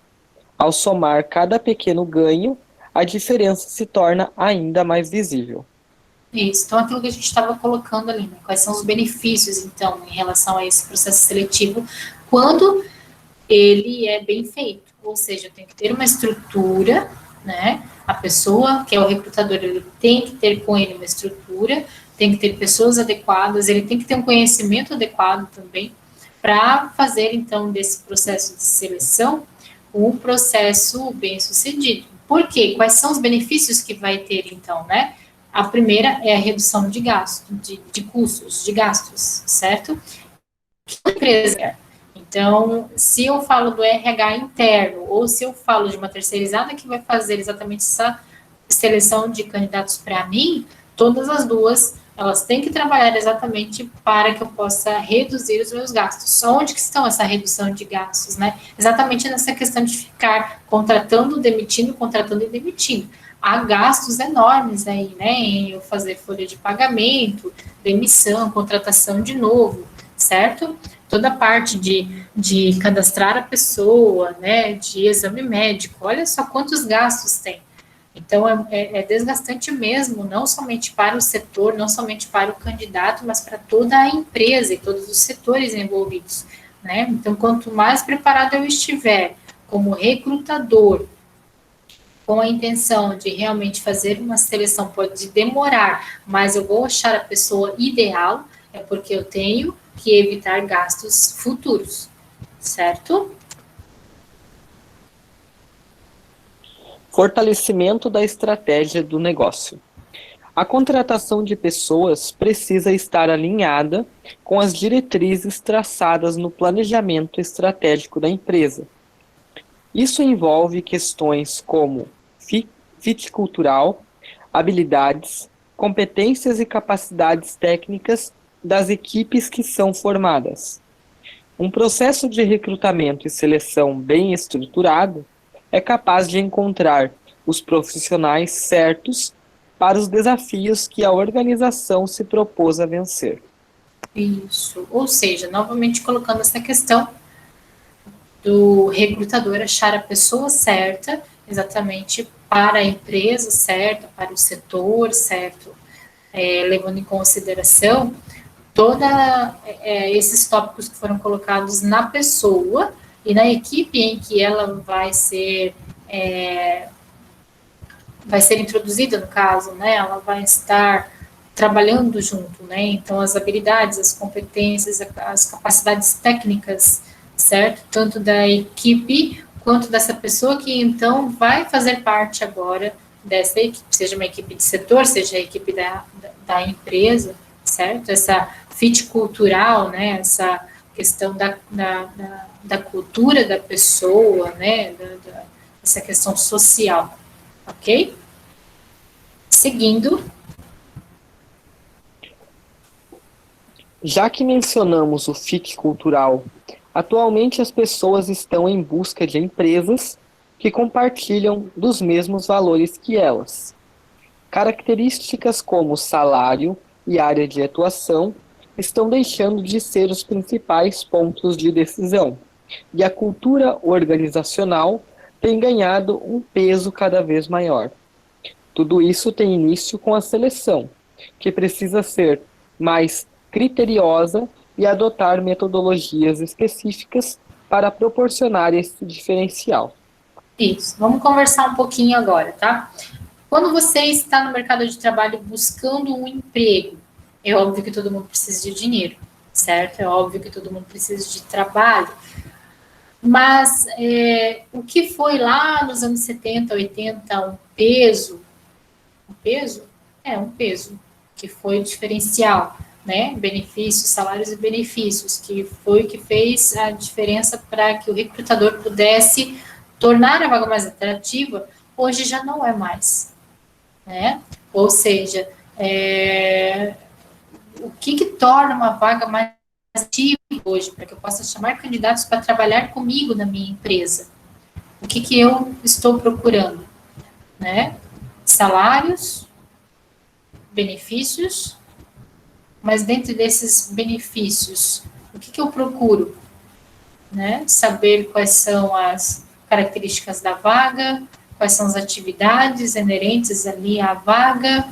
Ao somar cada pequeno ganho, a diferença se torna ainda mais visível. Isso, então aquilo que a gente estava colocando ali, né? Quais são os benefícios, então, em relação a esse processo seletivo, quando ele é bem feito, ou seja, tem que ter uma estrutura, né? A pessoa que é o recrutador, ele tem que ter com ele uma estrutura, tem que ter pessoas adequadas, ele tem que ter um conhecimento adequado também, para fazer, então, desse processo de seleção um processo bem sucedido. Por quê? Quais são os benefícios que vai ter, então, né? A primeira é a redução de gastos, de custos, de gastos, certo? Que empresa? Então, se eu falo do RH interno, ou se eu falo de uma terceirizada que vai fazer exatamente essa seleção de candidatos para mim, todas as duas, elas têm que trabalhar exatamente para que eu possa reduzir os meus gastos. Onde que estão essa redução de gastos, né? Exatamente nessa questão de ficar contratando, demitindo, contratando e demitindo. Há gastos enormes aí, né, em eu fazer folha de pagamento, demissão, contratação de novo, certo? Toda a parte de cadastrar a pessoa, né, de exame médico, olha só quantos gastos tem. Então, é desgastante mesmo, não somente para o setor, não somente para o candidato, mas para toda a empresa e todos os setores envolvidos, né? Então, quanto mais preparado eu estiver como recrutador, com a intenção de realmente fazer uma seleção, pode demorar, mas eu vou achar a pessoa ideal, é porque eu tenho que evitar gastos futuros, certo? Fortalecimento da estratégia do negócio. A contratação de pessoas precisa estar alinhada com as diretrizes traçadas no planejamento estratégico da empresa. Isso envolve questões como fit cultural, habilidades, competências e capacidades técnicas das equipes que são formadas. Um processo de recrutamento e seleção bem estruturado é capaz de encontrar os profissionais certos para os desafios que a organização se propôs a vencer. Isso, ou seja, novamente colocando essa questão do recrutador achar a pessoa certa, exatamente para a empresa certa, para o setor certo, levando em consideração toda esses tópicos que foram colocados na pessoa e na equipe em que ela vai ser introduzida, no caso, né? Ela vai estar trabalhando junto, né? Então, as habilidades, as competências, as capacidades técnicas, certo? Tanto da equipe quanto dessa pessoa que, então, vai fazer parte agora dessa equipe, seja uma equipe de setor, seja a equipe da empresa, certo? Essa fit cultural, né? Essa questão da cultura da pessoa, né? Essa questão social, ok? Seguindo. Já que mencionamos o fit cultural, atualmente as pessoas estão em busca de empresas que compartilham dos mesmos valores que elas. Características como salário e área de atuação estão deixando de ser os principais pontos de decisão, e a cultura organizacional tem ganhado um peso cada vez maior. Tudo isso tem início com a seleção, que precisa ser mais criteriosa e adotar metodologias específicas para proporcionar esse diferencial. Isso, vamos conversar um pouquinho agora, tá? Quando você está no mercado de trabalho buscando um emprego, é óbvio que todo mundo precisa de dinheiro, certo? É óbvio que todo mundo precisa de trabalho. Mas o que foi lá nos anos 70, 80 um peso? É um peso, que foi o diferencial, né? Benefícios, salários e benefícios, que foi o que fez a diferença para que o recrutador pudesse tornar a vaga mais atrativa, hoje já não é mais, né? Ou seja, o que torna uma vaga mais atrativa hoje, para que eu possa chamar candidatos para trabalhar comigo na minha empresa? O que eu estou procurando, né? Salários, benefícios, mas dentro desses benefícios, o que eu procuro? Né? Saber quais são as características da vaga, quais são as atividades inerentes ali à vaga,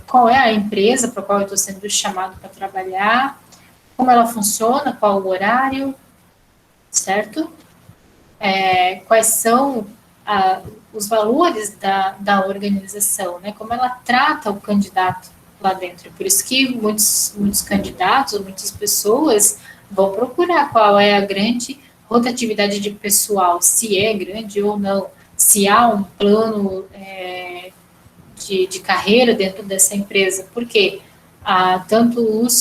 qual é a empresa para a qual eu estou sendo chamado para trabalhar, como ela funciona, qual o horário, certo? Quais são os valores da organização, né? Como ela trata o candidato lá dentro. Por isso que muitos candidatos, muitas pessoas vão procurar qual é a grande rotatividade de pessoal, se é grande ou não, se há um plano de carreira dentro dessa empresa. Porque tanto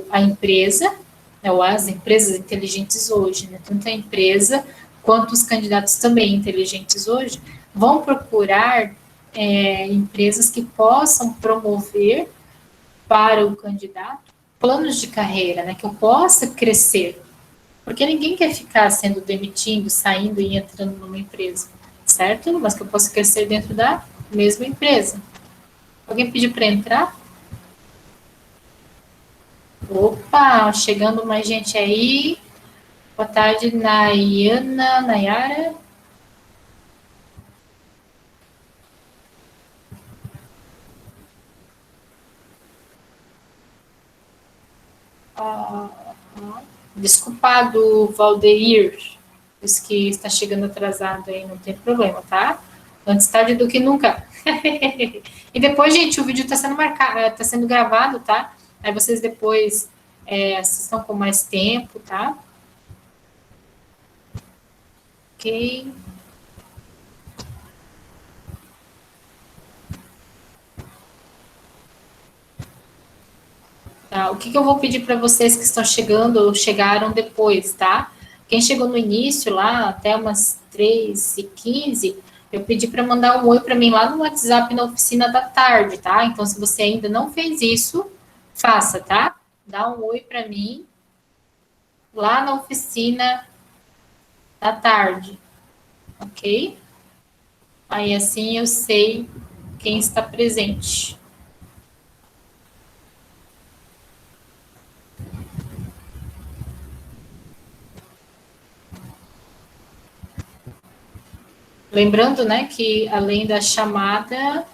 a empresa, né, ou as empresas inteligentes hoje, né, tanto a empresa quanto os candidatos também inteligentes hoje, vão procurar empresas que possam promover para o candidato planos de carreira, né, que eu possa crescer. Porque ninguém quer ficar sendo demitido, saindo e entrando numa empresa, certo? Mas que eu possa crescer dentro da mesma empresa. Alguém pediu para entrar? Opa, chegando mais gente aí. Boa tarde, Nayana, Nayara. Desculpado, Valdeir. Diz que está chegando atrasado aí, não tem problema, tá? Antes tarde do que nunca. E depois, gente, o vídeo está sendo marcado, está sendo gravado, tá? Aí vocês depois assistam com mais tempo, tá? Ok. Tá? O que eu vou pedir para vocês que estão chegando ou chegaram depois, tá? Quem chegou no início, lá até umas 3h15, eu pedi para mandar um oi para mim lá no WhatsApp na oficina da tarde, tá? Então, se você ainda não fez isso, faça, tá? Dá um oi para mim lá na oficina da tarde, ok? Aí assim eu sei quem está presente. Lembrando, né, que além da chamada,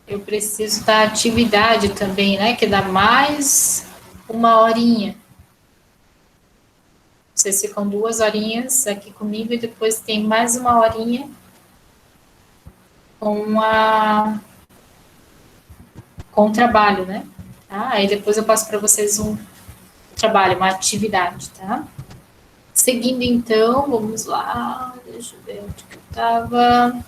eu preciso da atividade também, né, que dá mais uma horinha. Vocês ficam 2 horinhas aqui comigo e depois tem mais uma horinha com o trabalho, né? Tá? Aí depois eu passo para vocês um trabalho, uma atividade, tá? Seguindo então, vamos lá, deixa eu ver onde que eu estava.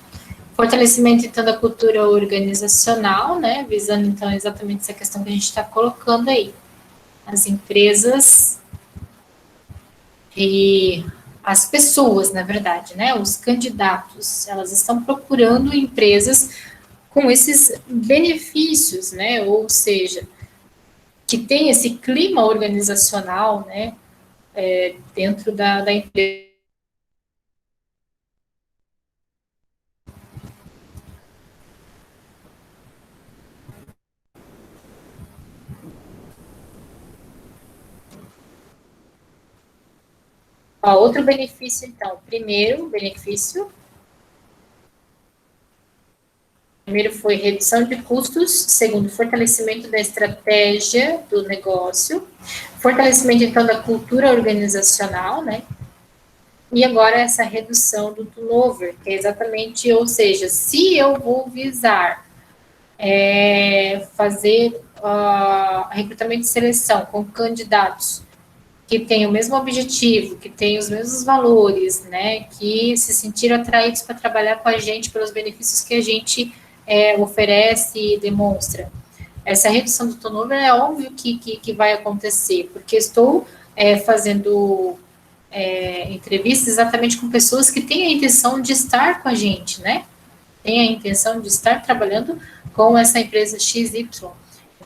Fortalecimento, então, da cultura organizacional, né? Visando, então, exatamente essa questão que a gente está colocando aí. As empresas e as pessoas, na verdade, né? Os candidatos, elas estão procurando empresas com esses benefícios, né? Ou seja, que tem esse clima organizacional, né? Dentro da empresa. Outro benefício, então, primeiro foi redução de custos, segundo, fortalecimento da estratégia do negócio, fortalecimento, então, da cultura organizacional, né? E agora essa redução do turnover, que é exatamente, ou seja, se eu vou visar fazer recrutamento de seleção com candidatos que têm o mesmo objetivo, que têm os mesmos valores, né, que se sentiram atraídos para trabalhar com a gente pelos benefícios que a gente oferece e demonstra. Essa redução do turnover é óbvio que vai acontecer, porque estou fazendo entrevistas exatamente com pessoas que têm a intenção de estar com a gente, né? Tem a intenção de estar trabalhando com essa empresa XY.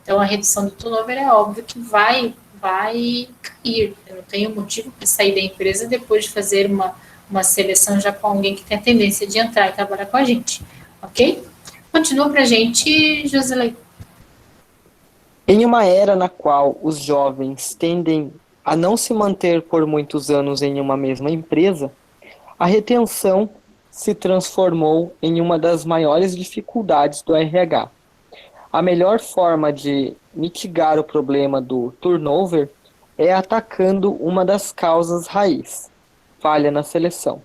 Então, a redução do turnover é óbvio que vai cair. Eu não tenho motivo para sair da empresa depois de fazer uma seleção já com alguém que tem a tendência de entrar e trabalhar com a gente, ok? Continua para a gente, Joselei. Em uma era na qual os jovens tendem a não se manter por muitos anos em uma mesma empresa, a retenção se transformou em uma das maiores dificuldades do RH. A melhor forma de mitigar o problema do turnover é atacando uma das causas raiz, falha na seleção.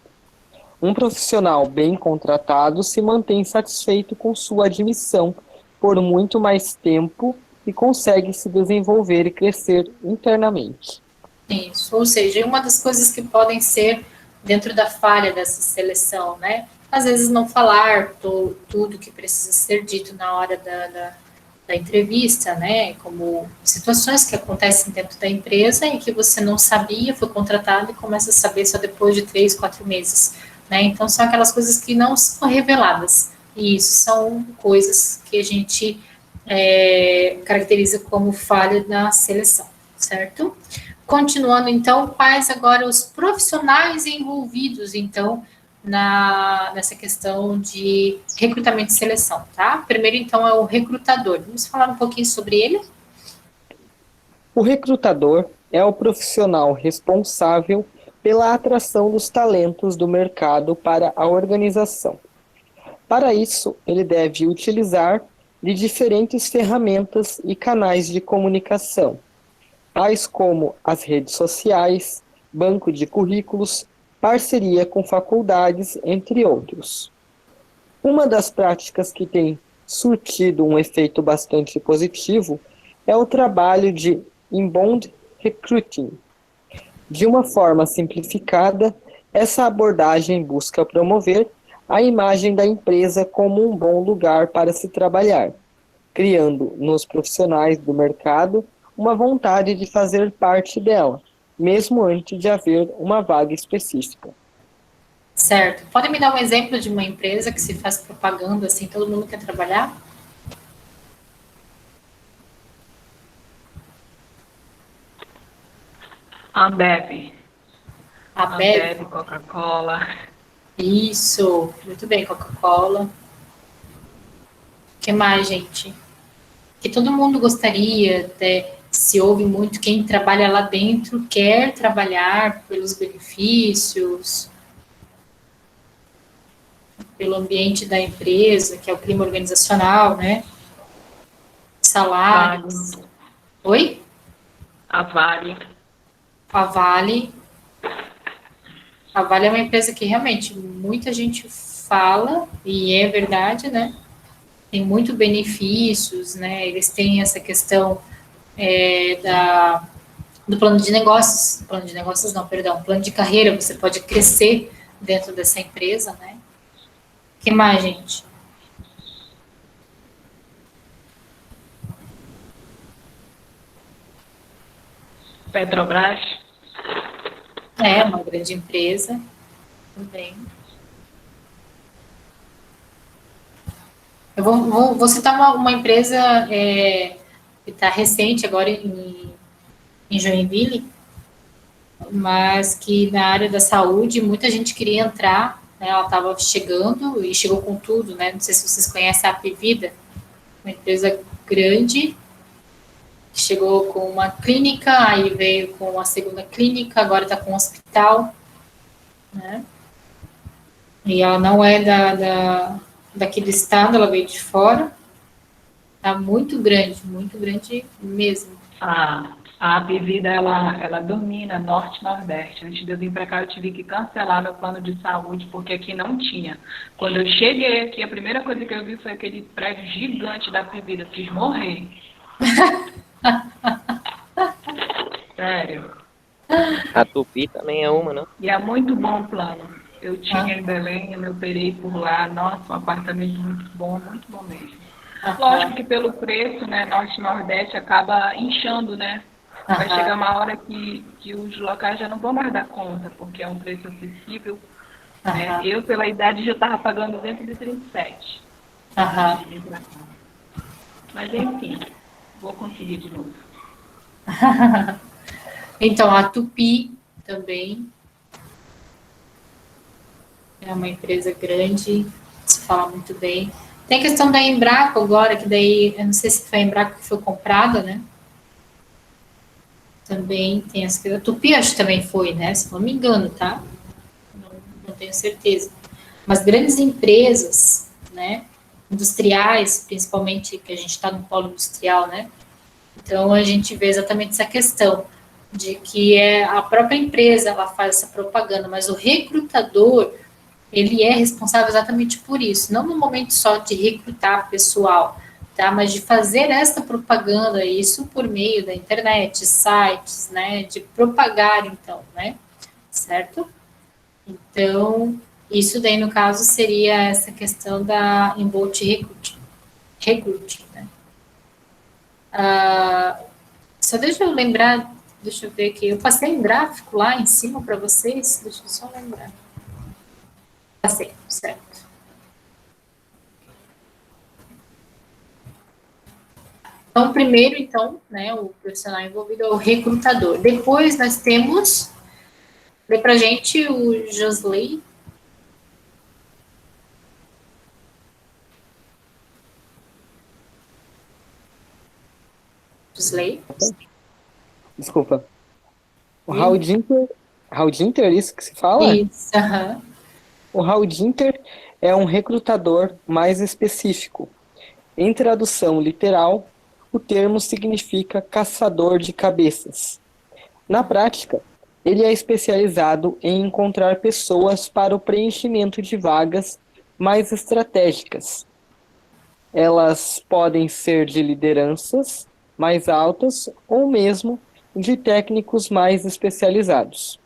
Um profissional bem contratado se mantém satisfeito com sua admissão por muito mais tempo e consegue se desenvolver e crescer internamente. Isso, ou seja, uma das coisas que podem ser dentro da falha dessa seleção, né? Às vezes não falar tudo que precisa ser dito na hora da entrevista, né? Como situações que acontecem dentro da empresa e que você não sabia, foi contratado e começa a saber só depois de 3, 4 meses, né? Então são aquelas coisas que não são reveladas. E isso são coisas que a gente caracteriza como falha na seleção, certo? Continuando, então, quais agora os profissionais envolvidos, então, nessa questão de recrutamento e seleção, tá? Primeiro, então, é o recrutador. Vamos falar um pouquinho sobre ele? O recrutador é o profissional responsável pela atração dos talentos do mercado para a organização. Para isso, ele deve utilizar de diferentes ferramentas e canais de comunicação, tais como as redes sociais, banco de currículos, parceria com faculdades, entre outros. Uma das práticas que tem surtido um efeito bastante positivo é o trabalho de inbound recruiting. De uma forma simplificada, essa abordagem busca promover a imagem da empresa como um bom lugar para se trabalhar, criando nos profissionais do mercado uma vontade de fazer parte dela, mesmo antes de haver uma vaga específica. Certo. Pode me dar um exemplo de uma empresa que se faz propaganda assim, todo mundo quer trabalhar? Ambev. Ambev? Ambev, Coca-Cola. Isso, muito bem, Coca-Cola. O que mais, gente? Que todo mundo gostaria, se ouve muito, quem trabalha lá dentro quer trabalhar pelos benefícios, pelo ambiente da empresa, que é o clima organizacional, né? Vale. Salários. Oi? A Vale. A Vale. A Vale é uma empresa que realmente muita gente fala, e é verdade, né? Tem muito benefícios, né? Eles têm essa questão do plano de negócios não, perdão, plano de carreira, você pode crescer dentro dessa empresa, né? O que mais, gente? Petrobras. É uma grande empresa também. Eu vou citar uma empresa que está recente agora em Joinville, mas que na área da saúde muita gente queria entrar, né? Ela estava chegando e chegou com tudo, né? Não sei se vocês conhecem a Apivida, uma empresa grande que chegou com uma clínica, aí veio com a segunda clínica, agora está com um hospital, né? E ela não é daqui do estado, ela veio de fora. Está muito grande mesmo. A Apivida, ela domina Norte e Nordeste. Antes de eu vir para cá, eu tive que cancelar meu plano de saúde, porque aqui não tinha. Quando eu cheguei aqui, a primeira coisa que eu vi foi aquele prédio gigante da Apivida. Quis morrer. Sério. A Tupi também é uma, não? E é muito bom o plano. Eu tinha em Belém, eu me operei por lá. Nossa, um apartamento muito bom mesmo. Lógico que pelo preço, né, Norte e Nordeste acaba inchando, né? Vai chegar uma hora que os locais já não vão mais dar conta, porque é um preço acessível. Né? Eu, pela idade, já estava pagando 237. Mas, enfim, vou conseguir de novo. Então, a Tupi também é uma empresa grande, se fala muito bem. Tem a questão da Embraco agora, que daí, eu não sei se foi a Embraco que foi comprada, né? Também tem essa. A Tupi acho que também foi, né? Se não me engano, tá? Não tenho certeza. Mas grandes empresas, né? Industriais, principalmente, que a gente está no polo industrial, né? Então, a gente vê exatamente essa questão de que a própria empresa ela faz essa propaganda, mas o recrutador ele é responsável exatamente por isso, não no momento só de recrutar pessoal, tá? Mas de fazer essa propaganda, isso por meio da internet, sites, né? De propagar, então, né? Certo? Então, isso daí, no caso, seria essa questão da inbound recruiting, né? Só deixa eu lembrar, deixa eu ver aqui, eu passei um gráfico lá em cima para vocês, deixa eu só lembrar. Passei, certo. Então, primeiro, então, né, o profissional envolvido é o recrutador. Depois nós temos, lê pra gente o Josley. Josley. Desculpa. O Howdinter, isso que se fala? Isso, aham. O Howdinter é um recrutador mais específico. Em tradução literal, o termo significa caçador de cabeças. Na prática, ele é especializado em encontrar pessoas para o preenchimento de vagas mais estratégicas. Elas podem ser de lideranças mais altas ou mesmo de técnicos mais especializados.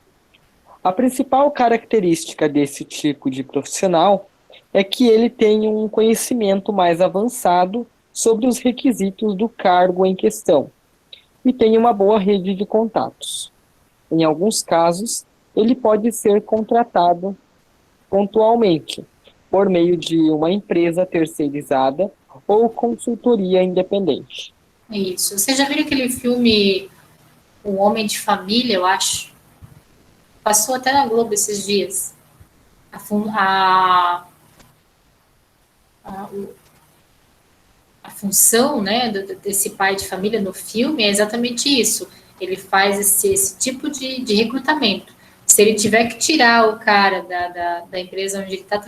A principal característica desse tipo de profissional é que ele tem um conhecimento mais avançado sobre os requisitos do cargo em questão e tem uma boa rede de contatos. Em alguns casos, ele pode ser contratado pontualmente por meio de uma empresa terceirizada ou consultoria independente. Isso. Você já viu aquele filme O Homem de Família, eu acho? Passou até na Globo esses dias. A, a função, né, desse pai de família no filme é exatamente isso. Ele faz esse tipo de recrutamento. Se ele tiver que tirar o cara da empresa onde ele está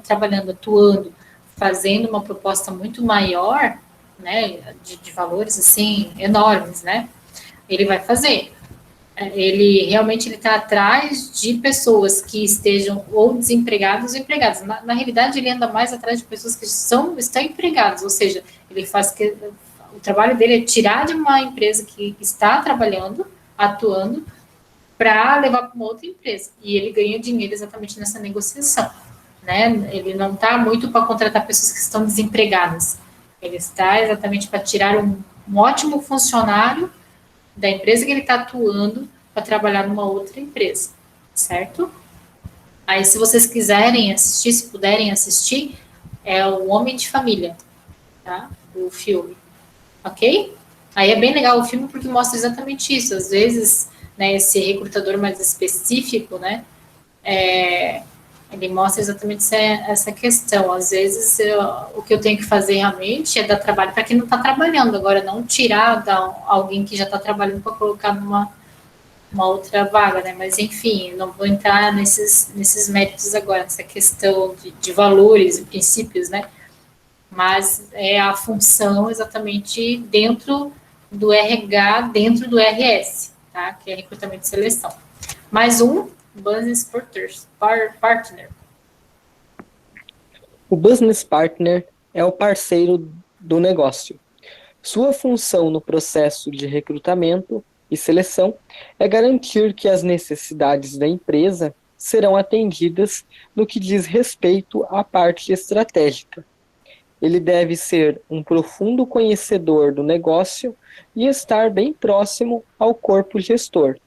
trabalhando, atuando, fazendo uma proposta muito maior, né, de valores assim enormes, né, ele vai fazer. Ele realmente ele está atrás de pessoas que estejam ou desempregadas ou empregadas. Na realidade, ele anda mais atrás de pessoas que estão empregadas, ou seja, ele faz que o trabalho dele é tirar de uma empresa que está trabalhando, atuando, para levar para uma outra empresa. E ele ganha dinheiro exatamente nessa negociação. Né? Ele não está muito para contratar pessoas que estão desempregadas. Ele está exatamente para tirar um ótimo funcionário da empresa que ele está atuando para trabalhar numa outra empresa, certo? Aí, se vocês quiserem assistir, se puderem assistir, é o Homem de Família, tá? O filme, ok? Aí é bem legal o filme porque mostra exatamente isso. Às vezes, né, esse recrutador mais específico, né, ele mostra exatamente essa questão. Às vezes, o que eu tenho que fazer realmente é dar trabalho para quem não está trabalhando. Agora, não tirar alguém que já está trabalhando para colocar numa outra vaga, né? Mas, enfim, não vou entrar nesses méritos agora, nessa questão de valores e princípios, né? Mas é a função exatamente dentro do RH, dentro do RS, tá? Que é recrutamento e seleção. Mais um, Business Partner. O Business Partner é o parceiro do negócio. Sua função no processo de recrutamento e seleção é garantir que as necessidades da empresa serão atendidas no que diz respeito à parte estratégica. Ele deve ser um profundo conhecedor do negócio e estar bem próximo ao corpo gestor,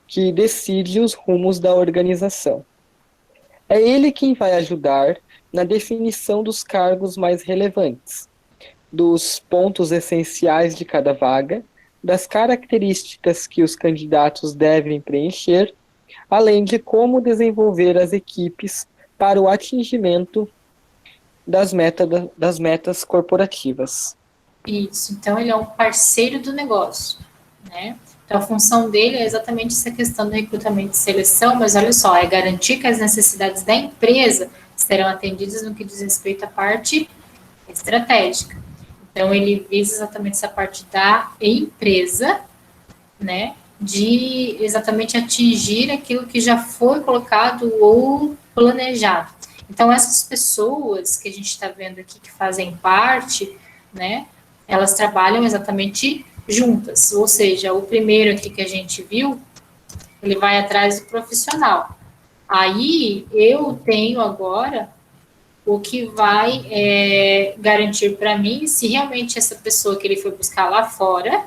que decide os rumos da organização. É ele quem vai ajudar na definição dos cargos mais relevantes, dos pontos essenciais de cada vaga, das características que os candidatos devem preencher, além de como desenvolver as equipes para o atingimento das metas corporativas. Isso, então ele é um parceiro do negócio, né? Então a função dele é exatamente essa questão do recrutamento e seleção, mas olha só, é garantir que as necessidades da empresa serão atendidas no que diz respeito à parte estratégica. Então ele visa exatamente essa parte da empresa, né? De exatamente atingir aquilo que já foi colocado ou planejado. Então, essas pessoas que a gente está vendo aqui, que fazem parte, né, elas trabalham exatamente juntas. Ou seja, o primeiro aqui que a gente viu, ele vai atrás do profissional. Aí, eu tenho agora o que vai garantir para mim se realmente essa pessoa que ele foi buscar lá fora,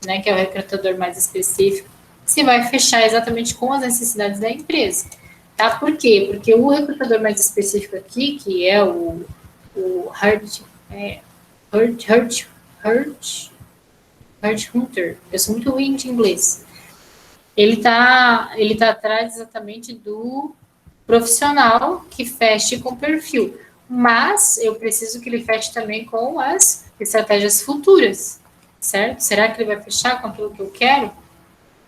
né, que é o recrutador mais específico, se vai fechar exatamente com as necessidades da empresa. Tá? Por quê? Porque o recrutador mais específico aqui, que é o Hurt Hunter, eu sou muito ruim de inglês, ele tá atrás exatamente do profissional que feche com perfil, mas eu preciso que ele feche também com as estratégias futuras, certo? Será que ele vai fechar com aquilo que eu quero?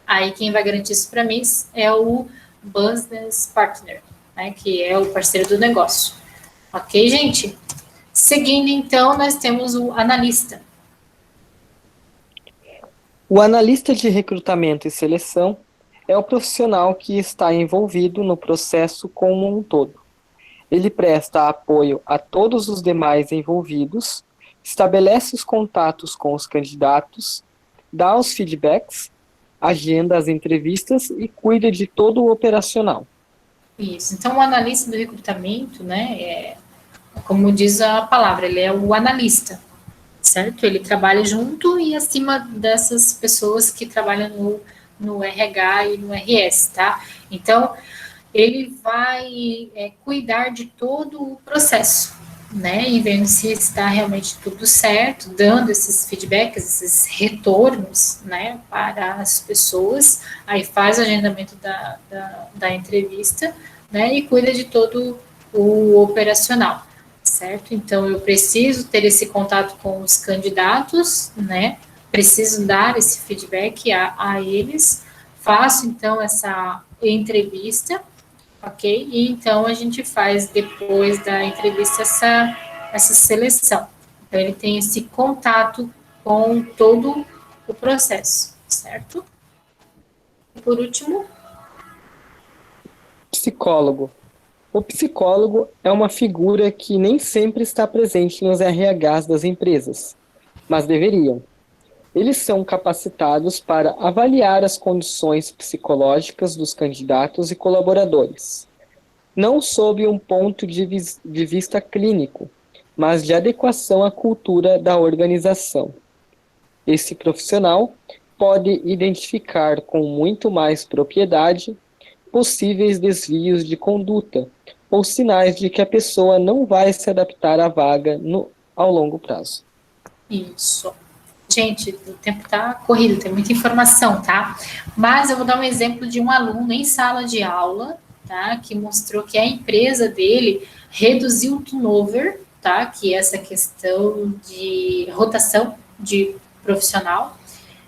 Aí quem vai garantir isso para mim é o Business Partner, né, que é o parceiro do negócio. Ok, gente? Seguindo, então, nós temos o analista. O analista de recrutamento e seleção é o profissional que está envolvido no processo como um todo. Ele presta apoio a todos os demais envolvidos, estabelece os contatos com os candidatos, dá os feedbacks, agenda as entrevistas e cuida de todo o operacional. Isso. Então, o analista do recrutamento, né, como diz a palavra, ele é o analista, certo? Ele trabalha junto e acima dessas pessoas que trabalham no RH e no RS, tá? Então, ele vai cuidar de todo o processo, né, e vendo se está realmente tudo certo, dando esses feedbacks, esses retornos, né, para as pessoas, aí faz o agendamento da entrevista, né, e cuida de todo o operacional, certo? Então, eu preciso ter esse contato com os candidatos, né, preciso dar esse feedback a eles, faço, então, essa entrevista, ok? E então a gente faz depois da entrevista essa seleção. Então ele tem esse contato com todo o processo, certo? E por último, psicólogo. O psicólogo é uma figura que nem sempre está presente nos RHs das empresas, mas deveriam. Eles são capacitados para avaliar as condições psicológicas dos candidatos e colaboradores, não sob um ponto de vista clínico, mas de adequação à cultura da organização. Esse profissional pode identificar com muito mais propriedade possíveis desvios de conduta ou sinais de que a pessoa não vai se adaptar à vaga ao longo prazo. Isso. Gente, o tempo tá corrido, tem muita informação, tá? Mas eu vou dar um exemplo de um aluno em sala de aula, tá? Que mostrou que a empresa dele reduziu o turnover, tá? Que é essa questão de rotação de profissional,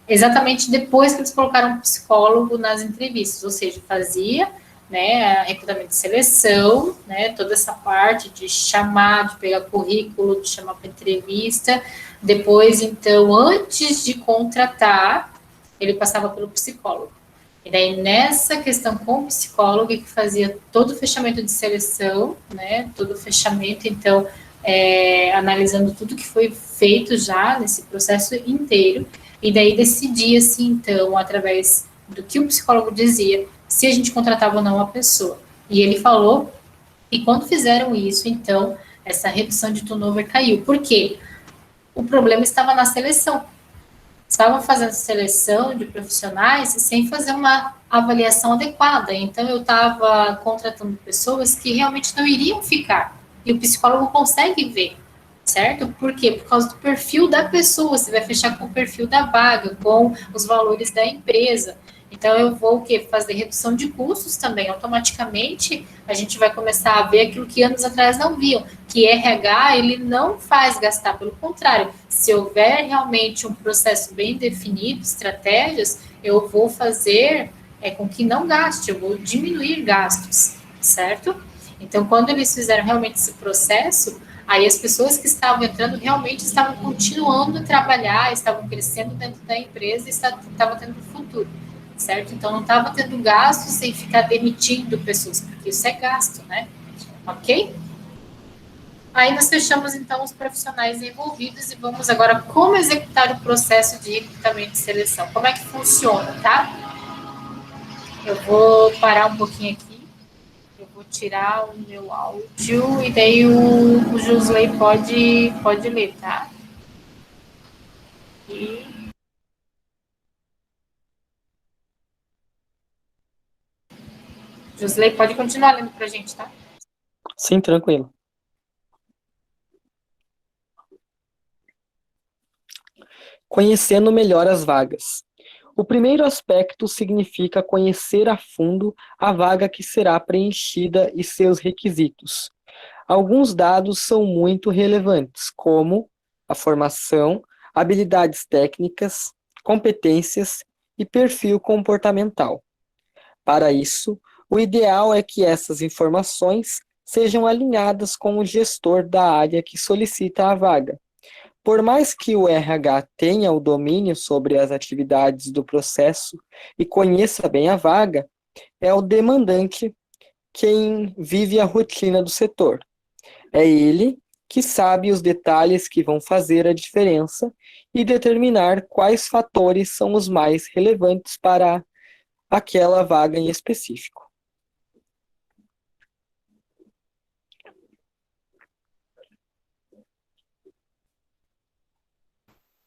exatamente depois que eles colocaram um psicólogo nas entrevistas, ou seja, fazia, né, recrutamento de seleção, né, toda essa parte de chamar, de pegar currículo, de chamar para entrevista, depois, então, antes de contratar, ele passava pelo psicólogo. E daí, nessa questão com o psicólogo, que fazia todo o fechamento de seleção, né, todo o fechamento, então, analisando tudo que foi feito já nesse processo inteiro, e daí decidia-se, então, através do que o psicólogo dizia, se a gente contratava ou não a pessoa. E ele falou que quando fizeram isso, então, essa redução de turnover caiu. Por quê? O problema estava na seleção. Estavam fazendo seleção de profissionais sem fazer uma avaliação adequada. Então, eu estava contratando pessoas que realmente não iriam ficar. E o psicólogo consegue ver, certo? Por quê? Por causa do perfil da pessoa. Você vai fechar com o perfil da vaga, com os valores da empresa. Então, eu vou o quê? Fazer redução de custos também. Automaticamente, a gente vai começar a ver aquilo que anos atrás não viam, que RH, ele não faz gastar, pelo contrário. Se houver realmente um processo bem definido, estratégias, eu vou fazer com que não gaste, eu vou diminuir gastos, certo? Então, quando eles fizeram realmente esse processo, aí as pessoas que estavam entrando realmente estavam continuando a trabalhar, estavam crescendo dentro da empresa e estavam tendo futuro, certo? Então, não estava tendo gasto sem ficar demitindo pessoas, porque isso é gasto, né? Ok? Aí nós fechamos, então, os profissionais envolvidos e vamos agora como executar o processo de recrutamento e seleção. Como é que funciona, tá? Eu vou parar um pouquinho aqui. Eu vou tirar o meu áudio e daí o Josley pode ler, tá? E... Josley, pode continuar lendo para a gente, tá? Sim, tranquilo. Conhecendo melhor as vagas. O primeiro aspecto significa conhecer a fundo a vaga que será preenchida e seus requisitos. Alguns dados são muito relevantes, como a formação, habilidades técnicas, competências e perfil comportamental. Para isso, o ideal é que essas informações sejam alinhadas com o gestor da área que solicita a vaga. Por mais que o RH tenha o domínio sobre as atividades do processo e conheça bem a vaga, é o demandante quem vive a rotina do setor. É ele que sabe os detalhes que vão fazer a diferença e determinar quais fatores são os mais relevantes para aquela vaga em específico.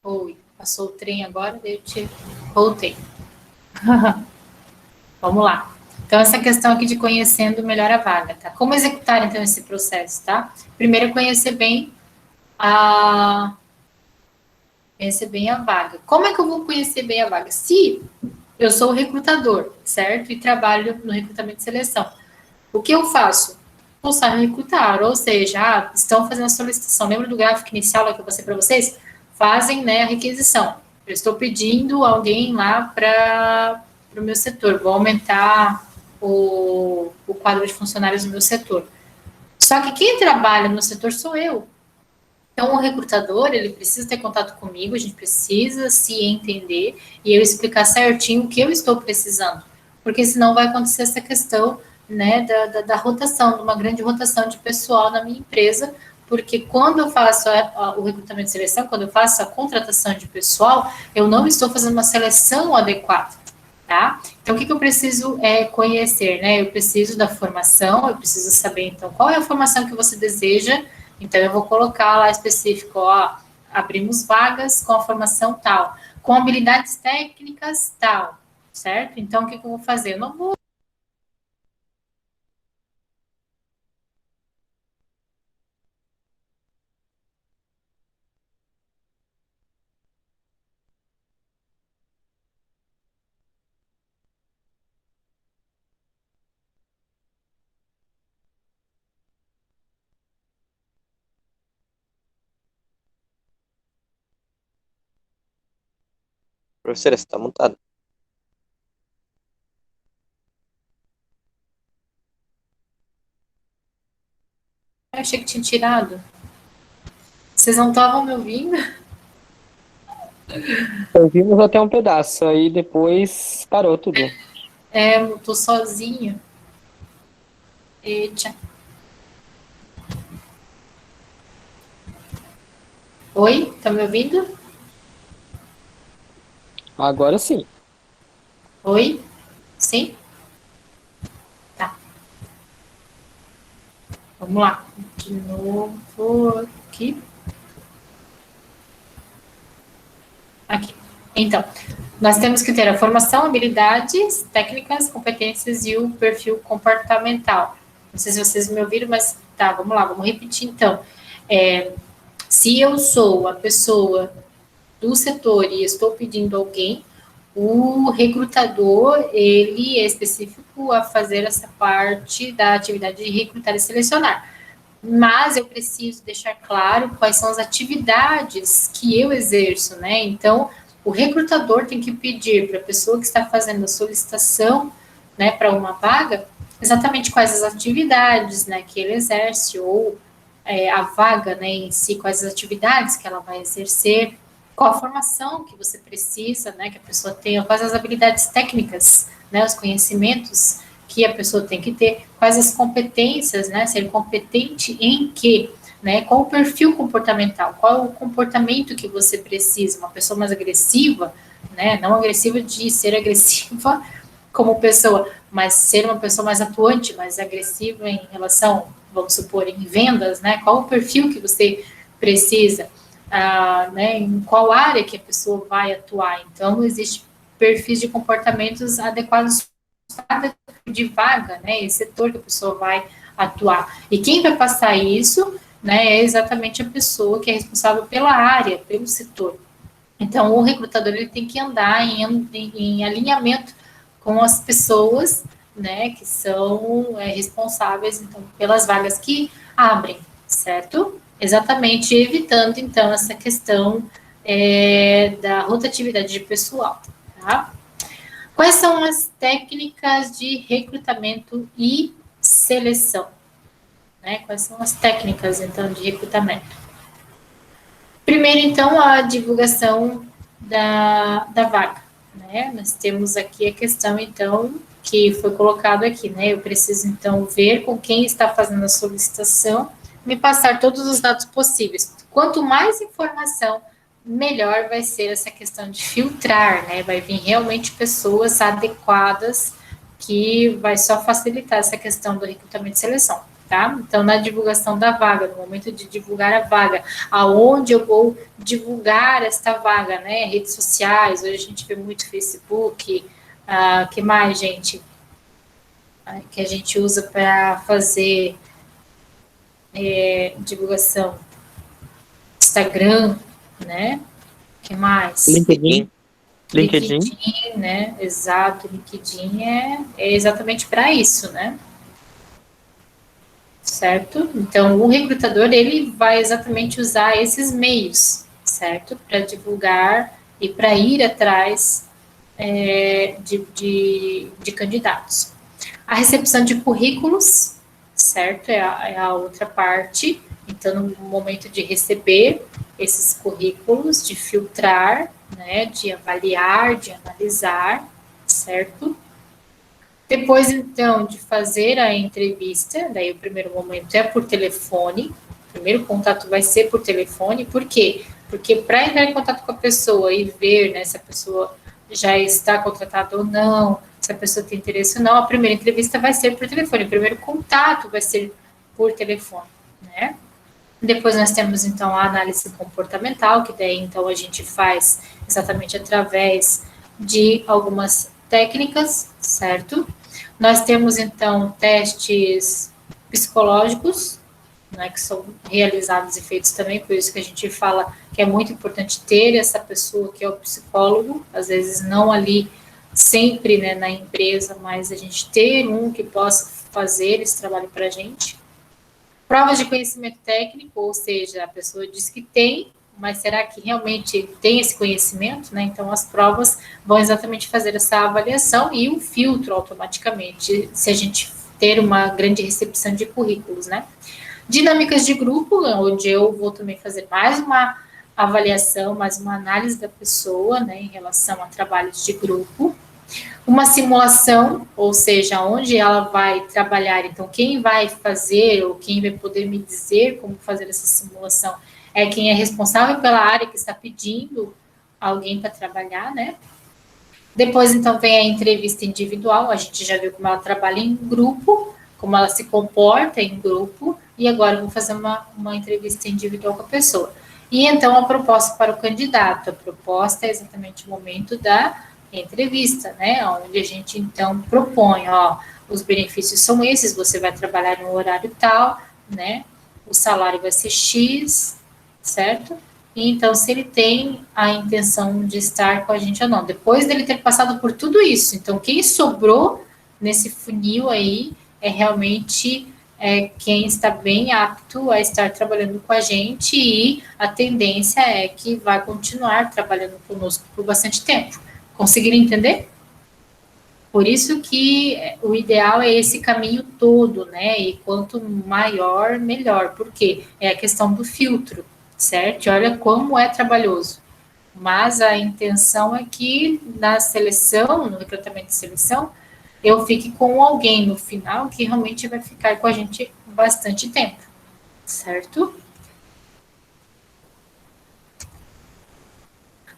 Oi, passou o trem agora, daí eu te voltei. Vamos lá. Então, essa questão aqui de conhecendo melhor a vaga, tá? Como executar, então, esse processo, tá? Primeiro, a, conhecer bem a vaga. Como é que eu vou conhecer bem a vaga? Se eu sou o recrutador, certo? E trabalho no recrutamento e seleção. O que eu faço? Pulsar recrutar, ou seja, estão fazendo a solicitação. Lembra do gráfico inicial lá que eu passei para vocês? Fazem, né, a requisição. Eu estou pedindo alguém lá para o meu setor. Vou aumentar o quadro de funcionários do meu setor. Só que quem trabalha no setor sou eu. Então, o recrutador, ele precisa ter contato comigo, a gente precisa se entender e eu explicar certinho o que eu estou precisando. Porque senão vai acontecer essa questão, né, da rotação, de uma grande rotação de pessoal na minha empresa, porque quando eu faço o recrutamento de seleção, quando eu faço a contratação de pessoal, eu não estou fazendo uma seleção adequada, tá? Então, o que eu preciso conhecer, né? Eu preciso da formação, eu preciso saber, então, qual é a formação que você deseja. Então, eu vou colocar lá específico, ó, abrimos vagas com a formação tal, com habilidades técnicas tal, certo? Então, o que eu vou fazer? Eu não vou... Professora, você está mutada. Eu achei que tinha tirado. Vocês não estavam me ouvindo? Ouvimos até um pedaço, aí depois parou tudo. Eu tô sozinha. Eita. Oi, tá me ouvindo? Agora sim. Oi? Sim? Tá. Vamos lá. De novo aqui. Aqui. Então, nós temos que ter a formação, habilidades, técnicas, competências e o perfil comportamental. Não sei se vocês me ouviram, mas tá, vamos lá, vamos repetir então. Se eu sou a pessoa do setor e estou pedindo alguém, o recrutador, ele é específico a fazer essa parte da atividade de recrutar e selecionar. Mas eu preciso deixar claro quais são as atividades que eu exerço, né? Então, o recrutador tem que pedir para a pessoa que está fazendo a solicitação, né, para uma vaga, exatamente quais as atividades, né, que ele exerce, ou a vaga, né, em si, quais as atividades que ela vai exercer, qual a formação que você precisa, né, que a pessoa tenha, quais as habilidades técnicas, né, os conhecimentos que a pessoa tem que ter, quais as competências, né, ser competente em quê, né, qual o perfil comportamental, qual o comportamento que você precisa, uma pessoa mais agressiva, né, não agressiva de ser agressiva como pessoa, mas ser uma pessoa mais atuante, mais agressiva em relação, vamos supor, em vendas, né, qual o perfil que você precisa, né, em qual área que a pessoa vai atuar. Então, existe perfis de comportamentos adequados cada de vaga, né, e setor que a pessoa vai atuar. E quem vai passar isso, né, é exatamente a pessoa que é responsável pela área, pelo setor. Então, o recrutador ele tem que andar em alinhamento com as pessoas, né, que são responsáveis então pelas vagas que abrem, certo? Exatamente, evitando então essa questão da rotatividade de pessoal, tá? Quais são as técnicas de recrutamento e seleção? Né? Quais são as técnicas, então, de recrutamento? Primeiro, então, a divulgação da vaga. Né? Nós temos aqui a questão, então, que foi colocado aqui, né? Eu preciso, então, ver com quem está fazendo a solicitação, me passar todos os dados possíveis. Quanto mais informação, melhor vai ser essa questão de filtrar, né? Vai vir realmente pessoas adequadas que vai só facilitar essa questão do recrutamento e seleção, tá? Então, na divulgação da vaga, no momento de divulgar a vaga, aonde eu vou divulgar esta vaga, né? Redes sociais, hoje a gente vê muito Facebook, que mais, gente? Que a gente usa para fazer divulgação, Instagram, né? Que mais? LinkedIn. LinkedIn. LinkedIn, né? Exato, LinkedIn é exatamente para isso, né? Certo? Então, o recrutador, ele vai exatamente usar esses meios, certo? Para divulgar e para ir atrás de candidatos. A recepção de currículos, certo? É a outra parte. Então, no momento de receber esses currículos, de filtrar, né, de avaliar, de analisar, certo? Depois, então, de fazer a entrevista, daí o primeiro momento é por telefone, o primeiro contato vai ser por telefone, por quê? Porque para entrar em contato com a pessoa e ver, né, se a pessoa já está contratada ou não, se a pessoa tem interesse ou não, a primeira entrevista vai ser por telefone, o primeiro contato vai ser por telefone, né? Depois nós temos, então, a análise comportamental, que daí, então, a gente faz exatamente através de algumas técnicas, certo? Nós temos, então, testes psicológicos, né, que são realizados e feitos também, por isso que a gente fala que é muito importante ter essa pessoa que é o psicólogo, às vezes não ali sempre, né, na empresa, mas a gente ter um que possa fazer esse trabalho para a gente. Provas de conhecimento técnico, ou seja, a pessoa diz que tem, mas será que realmente tem esse conhecimento, né? Então, as provas vão exatamente fazer essa avaliação e o filtro automaticamente, se a gente ter uma grande recepção de currículos, né? Dinâmicas de grupo, onde eu vou também fazer mais uma avaliação, mais uma análise da pessoa, né, em relação a trabalhos de grupo. Uma simulação, ou seja, onde ela vai trabalhar, então quem vai fazer ou quem vai poder me dizer como fazer essa simulação é quem é responsável pela área que está pedindo alguém para trabalhar, né? Depois, então, vem a entrevista individual, a gente já viu como ela trabalha em grupo, como ela se comporta em grupo, e agora eu vou fazer uma entrevista individual com a pessoa. E então a proposta para o candidato, a proposta é exatamente o momento da entrevista, né, onde a gente então propõe, ó, os benefícios são esses, você vai trabalhar no horário tal, né, o salário vai ser X, certo? E então, se ele tem a intenção de estar com a gente ou não, depois dele ter passado por tudo isso. Então, quem sobrou nesse funil aí é realmente quem está bem apto a estar trabalhando com a gente, e a tendência é que vai continuar trabalhando conosco por bastante tempo. Conseguiram entender? Por isso que o ideal é esse caminho todo, né? E quanto maior, melhor. Por quê? É a questão do filtro, certo? Olha como é trabalhoso. Mas a intenção é que na seleção, no recrutamento de seleção, eu fique com alguém no final que realmente vai ficar com a gente bastante tempo, certo?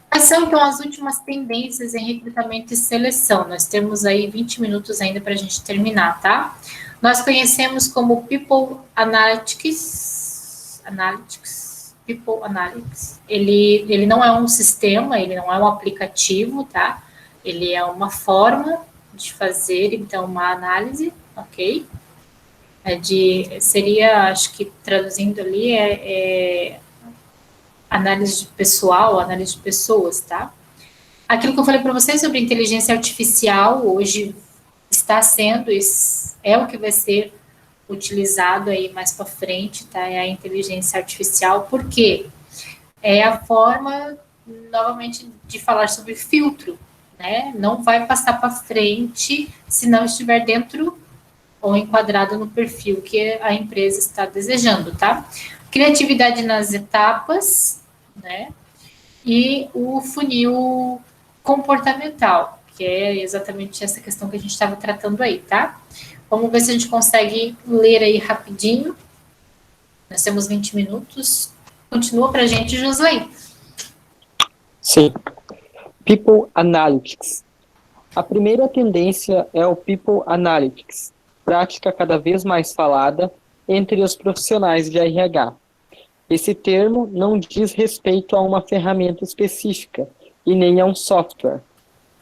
Quais são, então, as últimas tendências em recrutamento e seleção? Nós temos aí 20 minutos ainda para a gente terminar, tá? Nós conhecemos como People Analytics, People Analytics. Ele não é um sistema, ele não é um aplicativo, tá? Ele é uma forma de fazer, então, uma análise, ok? Seria, acho que traduzindo ali, análise pessoal, análise de pessoas, tá? Aquilo que eu falei para vocês sobre inteligência artificial, hoje está sendo, é o que vai ser utilizado aí mais para frente, tá? É a inteligência artificial, porque é a forma, novamente, de falar sobre filtro, né? Não vai passar para frente se não estiver dentro ou enquadrado no perfil que a empresa está desejando, tá? Criatividade nas etapas, né? E o funil comportamental, que é exatamente essa questão que a gente estava tratando aí, tá? Vamos ver se a gente consegue ler aí rapidinho. Nós temos 20 minutos. Continua para a gente, Josley. Sim. People Analytics. A primeira tendência é o People Analytics, prática cada vez mais falada entre os profissionais de RH. Esse termo não diz respeito a uma ferramenta específica e nem a um software,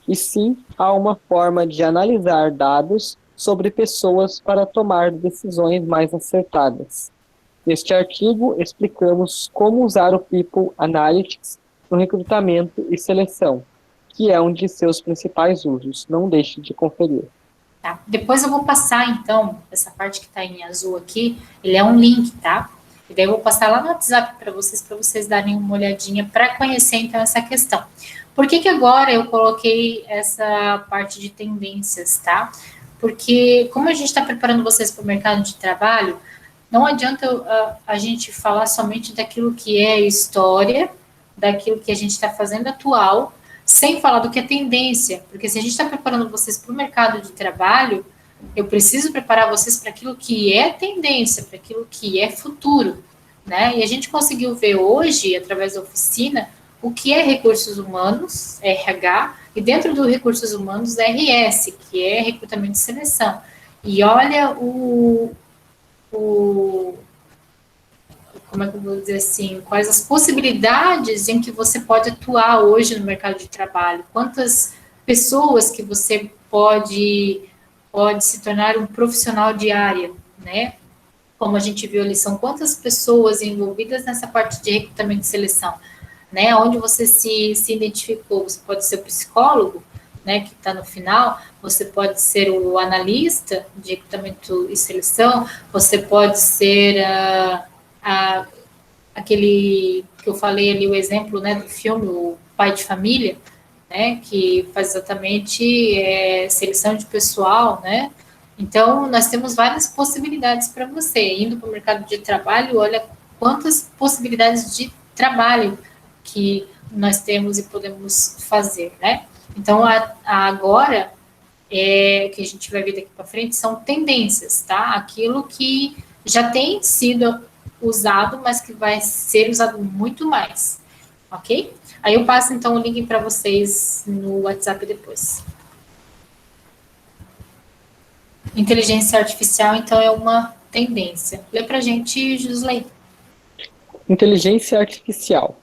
e sim a uma forma de analisar dados sobre pessoas para tomar decisões mais acertadas. Neste artigo, explicamos como usar o People Analytics no recrutamento e seleção, que é um de seus principais usos. Não deixe de conferir. Tá. Depois eu vou passar, então, essa parte que está em azul aqui, ele é um link, tá? E daí eu vou passar lá no WhatsApp para vocês darem uma olhadinha para conhecer, então, essa questão. Por que que agora eu coloquei essa parte de tendências, tá? Porque, como a gente está preparando vocês para o mercado de trabalho, não adianta a gente falar somente daquilo que é história, daquilo que a gente está fazendo atual, sem falar do que é tendência, porque se a gente está preparando vocês para o mercado de trabalho, eu preciso preparar vocês para aquilo que é tendência, para aquilo que é futuro, né? E a gente conseguiu ver hoje, através da oficina, o que é recursos humanos, RH, e dentro do recursos humanos, RS, que é recrutamento e seleção. E olha como é que eu vou dizer assim, quais as possibilidades em que você pode atuar hoje no mercado de trabalho, quantas pessoas que você pode se tornar um profissional de área, né? Como a gente viu ali, são quantas pessoas envolvidas nessa parte de recrutamento e seleção, né? Onde você se identificou, você pode ser o psicólogo, né, que está no final, você pode ser o analista de recrutamento e seleção, você pode ser aquele que eu falei ali, o exemplo, né, do filme, o Pai de Família, né, que faz exatamente seleção de pessoal, né. Então, nós temos várias possibilidades para você. Indo para o mercado de trabalho, olha quantas possibilidades de trabalho que nós temos e podemos fazer, né. Então, agora, que a gente vai ver daqui para frente, são tendências, tá? Aquilo que já tem sido usado, mas que vai ser usado muito mais. ok? Aí eu passo, então, o link para vocês no WhatsApp depois. Inteligência artificial, então, é uma tendência. Lê para a gente, Josley. Inteligência artificial.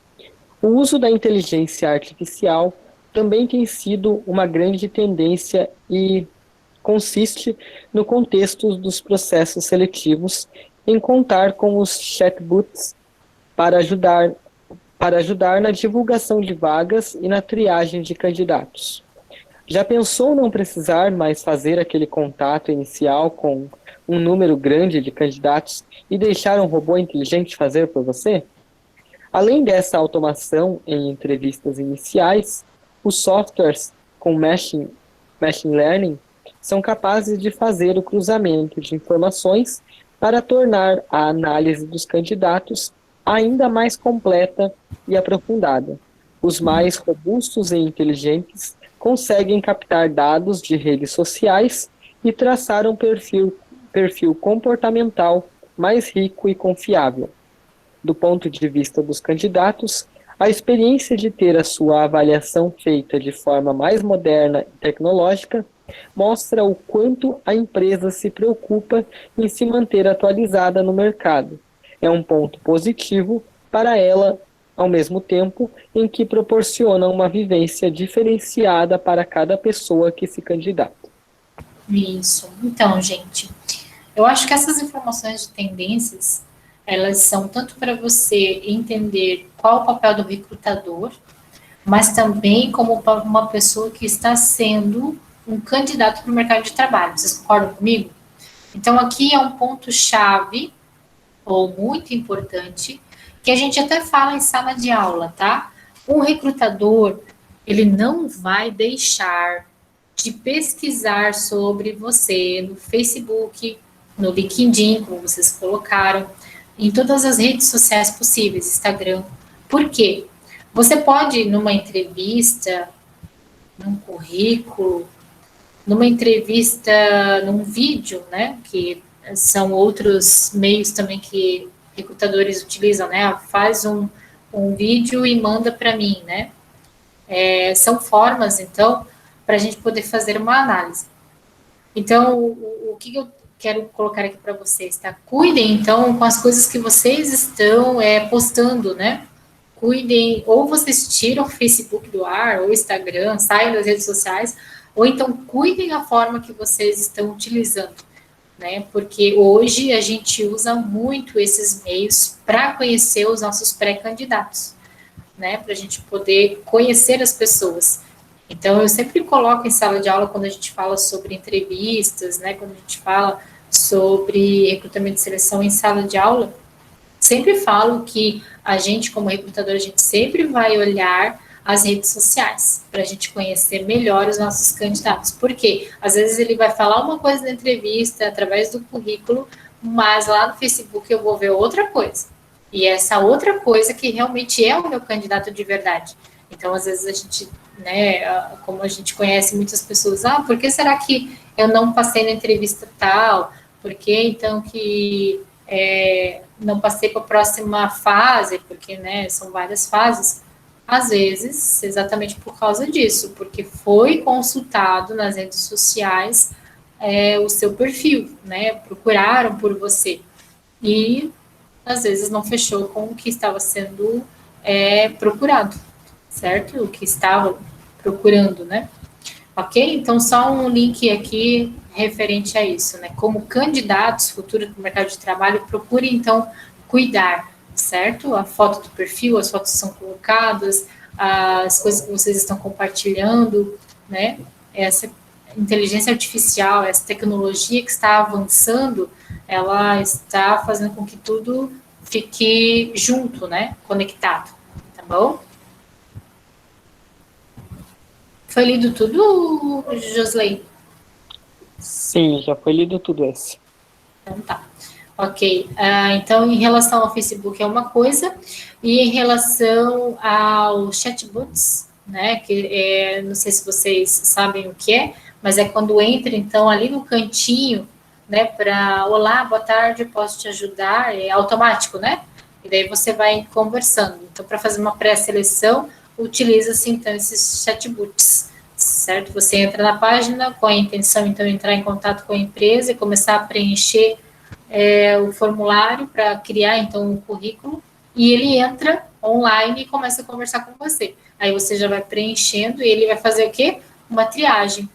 O uso da inteligência artificial também tem sido uma grande tendência e consiste no contexto dos processos seletivos em contar com os chatbots para ajudar na divulgação de vagas e na triagem de candidatos. Já pensou não precisar mais fazer aquele contato inicial com um número grande de candidatos e deixar um robô inteligente fazer por você? Além dessa automação em entrevistas iniciais, os softwares com machine learning são capazes de fazer o cruzamento de informações para tornar a análise dos candidatos ainda mais completa e aprofundada. Os mais robustos e inteligentes conseguem captar dados de redes sociais e traçar um perfil comportamental mais rico e confiável. Do ponto de vista dos candidatos, a experiência de ter a sua avaliação feita de forma mais moderna e tecnológica mostra o quanto a empresa se preocupa em se manter atualizada no mercado. É um ponto positivo para ela, ao mesmo tempo em que proporciona uma vivência diferenciada para cada pessoa que se candidata. Isso. Então, gente, eu acho que essas informações de tendências, elas são tanto para você entender qual o papel do recrutador, mas também como uma pessoa que está sendo um candidato para o mercado de trabalho. Vocês concordam comigo? Então, aqui é um ponto-chave, ou muito importante, que a gente até fala em sala de aula, tá? Um recrutador, ele não vai deixar de pesquisar sobre você no Facebook, no LinkedIn, como vocês colocaram, em todas as redes sociais possíveis, Instagram. Por quê? Você pode, numa entrevista, num currículo, numa entrevista, num vídeo, né, que são outros meios também que recrutadores utilizam, né, faz um vídeo e manda para mim, né, são formas, então, para a gente poder fazer uma análise. Então, o que eu quero colocar aqui para vocês, tá? Cuidem, então, com as coisas que vocês estão postando, né? Cuidem, ou vocês tiram o Facebook do ar, ou o Instagram, saiam das redes sociais, ou então cuidem a forma que vocês estão utilizando, né? Porque hoje a gente usa muito esses meios para conhecer os nossos pré-candidatos, né? Para a gente poder conhecer as pessoas. Então, eu sempre coloco em sala de aula, quando a gente fala sobre entrevistas, né? Quando a gente fala sobre recrutamento e seleção em sala de aula, sempre falo que a gente, como recrutador, a gente sempre vai olhar as redes sociais para a gente conhecer melhor os nossos candidatos. Porque às vezes ele vai falar uma coisa na entrevista através do currículo, mas lá no Facebook eu vou ver outra coisa. E essa outra coisa que realmente é o meu candidato de verdade. Então, às vezes a gente, né, como a gente conhece muitas pessoas, por que será que eu não passei na entrevista tal? Por que então que não passei para a próxima fase? Porque, né, são várias fases. Às vezes, exatamente por causa disso, porque foi consultado nas redes sociais o seu perfil, né? Procuraram por você. E às vezes não fechou com o que estava sendo procurado, certo? O que estava procurando, né? Ok? Então, só um link aqui referente a isso, né? Como candidatos futuros para o mercado de trabalho, procure, então, cuidar, certo? A foto do perfil, as fotos são colocadas, as coisas que vocês estão compartilhando, né? Essa inteligência artificial, essa tecnologia que está avançando, ela está fazendo com que tudo fique junto, né? Conectado, tá bom? Foi lido tudo, Josley? Sim, já foi lido tudo isso. Então tá. Ok. Então, em relação ao Facebook é uma coisa, e em relação aos chatbots, né, que não sei se vocês sabem o que é, mas é quando entra, então, ali no cantinho, né, para, olá, boa tarde, posso te ajudar, é automático, né? E daí você vai conversando. Então, para fazer uma pré-seleção, utiliza-se, então, esses chatbots, certo? Você entra na página com a intenção, então, de entrar em contato com a empresa e começar a preencher o formulário para criar, então, o currículo, e ele entra online e começa a conversar com você. Aí você já vai preenchendo e ele vai fazer o quê? Uma triagem,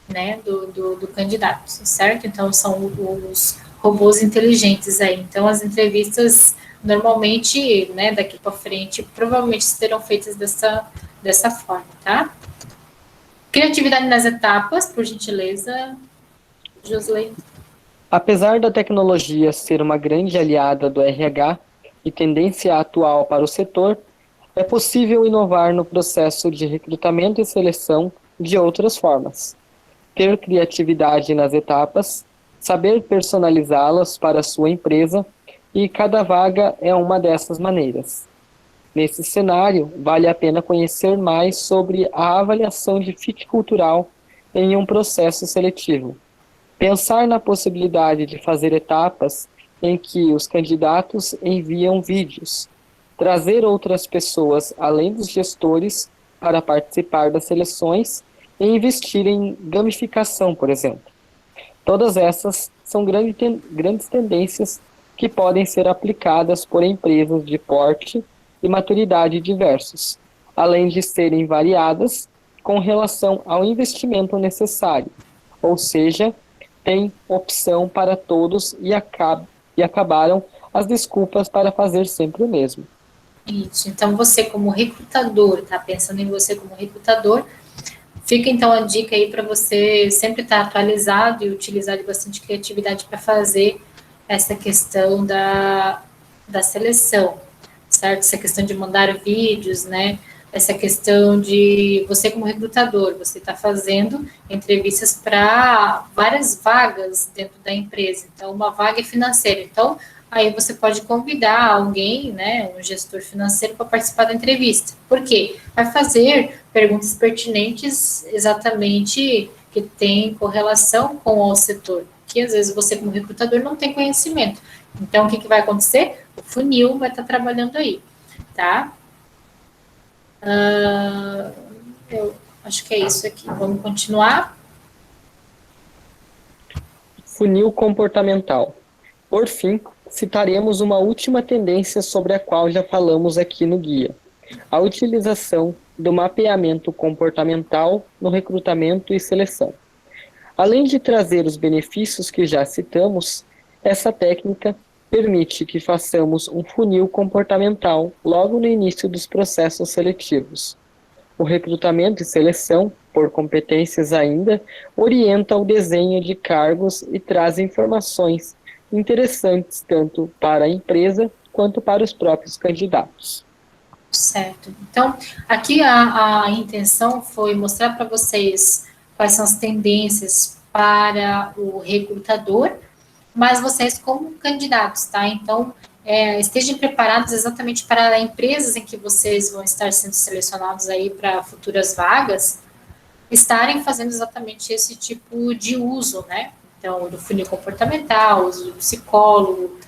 né, do candidato, certo? Então, são os robôs inteligentes aí. Então, as entrevistas, normalmente, né, daqui para frente, provavelmente serão feitas dessa forma, tá? Criatividade nas etapas, por gentileza, Josley. Apesar da tecnologia ser uma grande aliada do RH e tendência atual para o setor, é possível inovar no processo de recrutamento e seleção de outras formas. Ter criatividade nas etapas, saber personalizá-las para a sua empresa, e cada vaga é uma dessas maneiras. Nesse cenário, vale a pena conhecer mais sobre a avaliação de fit cultural em um processo seletivo. Pensar na possibilidade de fazer etapas em que os candidatos enviam vídeos, trazer outras pessoas além dos gestores para participar das seleções e investir em gamificação, por exemplo. Todas essas são grandes tendências que podem ser aplicadas por empresas de porte e maturidade diversos, além de serem variadas com relação ao investimento necessário, ou seja, tem opção para todos e acabaram as desculpas para fazer sempre o mesmo. Isso, então você como recrutador, tá pensando em você como recrutador, fica então a dica aí para você sempre estar atualizado e utilizar de bastante criatividade para fazer essa questão da seleção, certo? Essa questão de mandar vídeos, né? Essa questão de você como recrutador, você está fazendo entrevistas para várias vagas dentro da empresa. Então, uma vaga é financeira. Então, aí você pode convidar alguém, né, um gestor financeiro, para participar da entrevista. Por quê? Vai fazer perguntas pertinentes exatamente que tem correlação com o setor, que às vezes você como recrutador não tem conhecimento. Então, o que vai acontecer? O funil vai estar trabalhando aí, tá? Eu acho que é isso aqui. Vamos continuar. Funil comportamental. Por fim, citaremos uma última tendência sobre a qual já falamos aqui no guia: a utilização do mapeamento comportamental no recrutamento e seleção. Além de trazer os benefícios que já citamos, essa técnica permite que façamos um funil comportamental logo no início dos processos seletivos. O recrutamento e seleção, por competências ainda, orienta o desenho de cargos e traz informações interessantes tanto para a empresa quanto para os próprios candidatos. Certo. Então, aqui a intenção foi mostrar para vocês quais são as tendências para o recrutador, mas vocês como candidatos, tá? Então, estejam preparados exatamente para empresas em que vocês vão estar sendo selecionados aí para futuras vagas, estarem fazendo exatamente esse tipo de uso, né? Então, do funil comportamental, uso do psicólogo,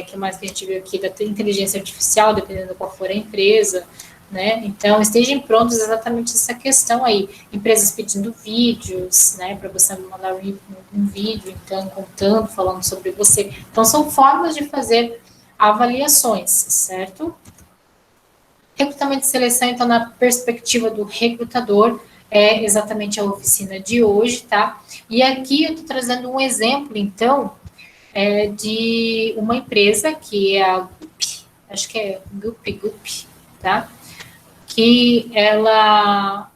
que mais que a gente viu aqui, da inteligência artificial, dependendo de qual for a empresa, né? Então, estejam prontos exatamente essa questão aí. Empresas pedindo vídeos, né, para você mandar um vídeo, então, contando, falando sobre você. Então, são formas de fazer avaliações, certo? Recrutamento e seleção, então, na perspectiva do recrutador, é exatamente a oficina de hoje, tá? E aqui eu estou trazendo um exemplo, então, de uma empresa que é a Gup, acho que é Gup, tá? Que ela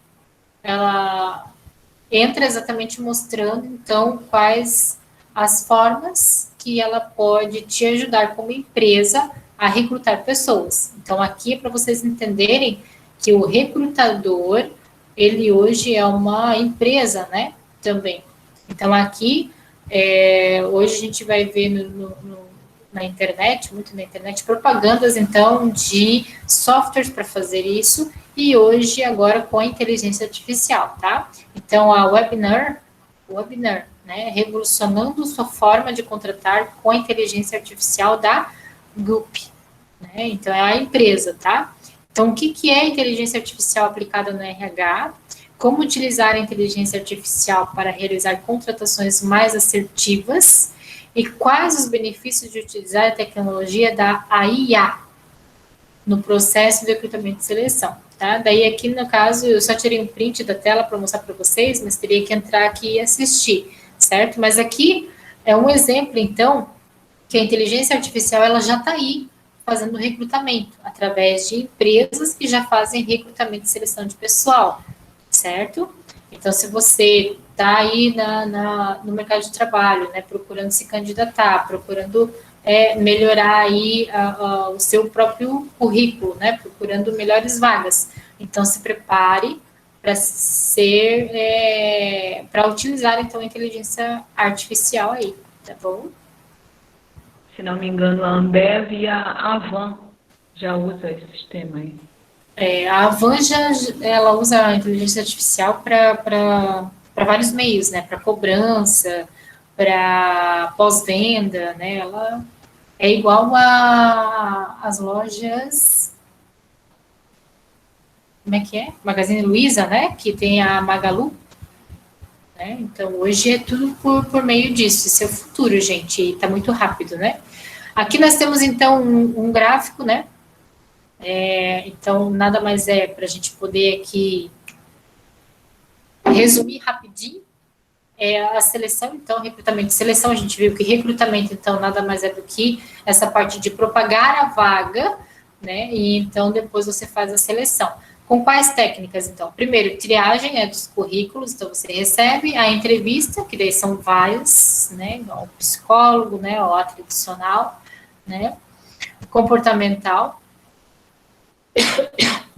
entra exatamente mostrando, então, quais as formas que ela pode te ajudar como empresa a recrutar pessoas. Então, aqui é para vocês entenderem que o recrutador, ele hoje é uma empresa, né, também. Então, aqui, hoje a gente vai ver na internet, muito na internet, propagandas, então, de softwares para fazer isso, e hoje, agora, com a inteligência artificial, tá? Então, a Webinar, né, revolucionando sua forma de contratar com a inteligência artificial da Gup, né? Então, é a empresa, tá? Então, o que é inteligência artificial aplicada no RH? Como utilizar a inteligência artificial para realizar contratações mais assertivas? E quais os benefícios de utilizar a tecnologia da IA no processo de recrutamento e seleção, tá? Daí aqui no caso eu só tirei um print da tela para mostrar para vocês, mas teria que entrar aqui e assistir, certo? Mas aqui é um exemplo então que a inteligência artificial ela já está aí fazendo recrutamento através de empresas que já fazem recrutamento e seleção de pessoal, certo? Então se você está aí no mercado de trabalho, né, procurando se candidatar, procurando melhorar aí o seu próprio currículo, né, procurando melhores vagas. Então, se prepare para para utilizar, então, a inteligência artificial aí, tá bom? Se não me engano, a Ambev e a Avan já usa esse sistema aí. A Avan ela usa a inteligência artificial para vários meios, né, para cobrança, para pós-venda, né, ela é igual às lojas, como é que é? Magazine Luiza, né? Que tem a Magalu, né? Então, hoje é tudo por meio disso. Esse é o futuro, gente. E tá muito rápido, né? Aqui nós temos, então, um gráfico, né? Então, nada mais é para a gente poder aqui resumir rapidinho. A seleção, então, recrutamento e seleção, a gente viu que recrutamento, então, nada mais é do que essa parte de propagar a vaga, né, e então depois você faz a seleção. Com quais técnicas, então? Primeiro, triagem, né, dos currículos, então você recebe a entrevista, que daí são várias, né, o psicólogo, né, o tradicional, né, comportamental,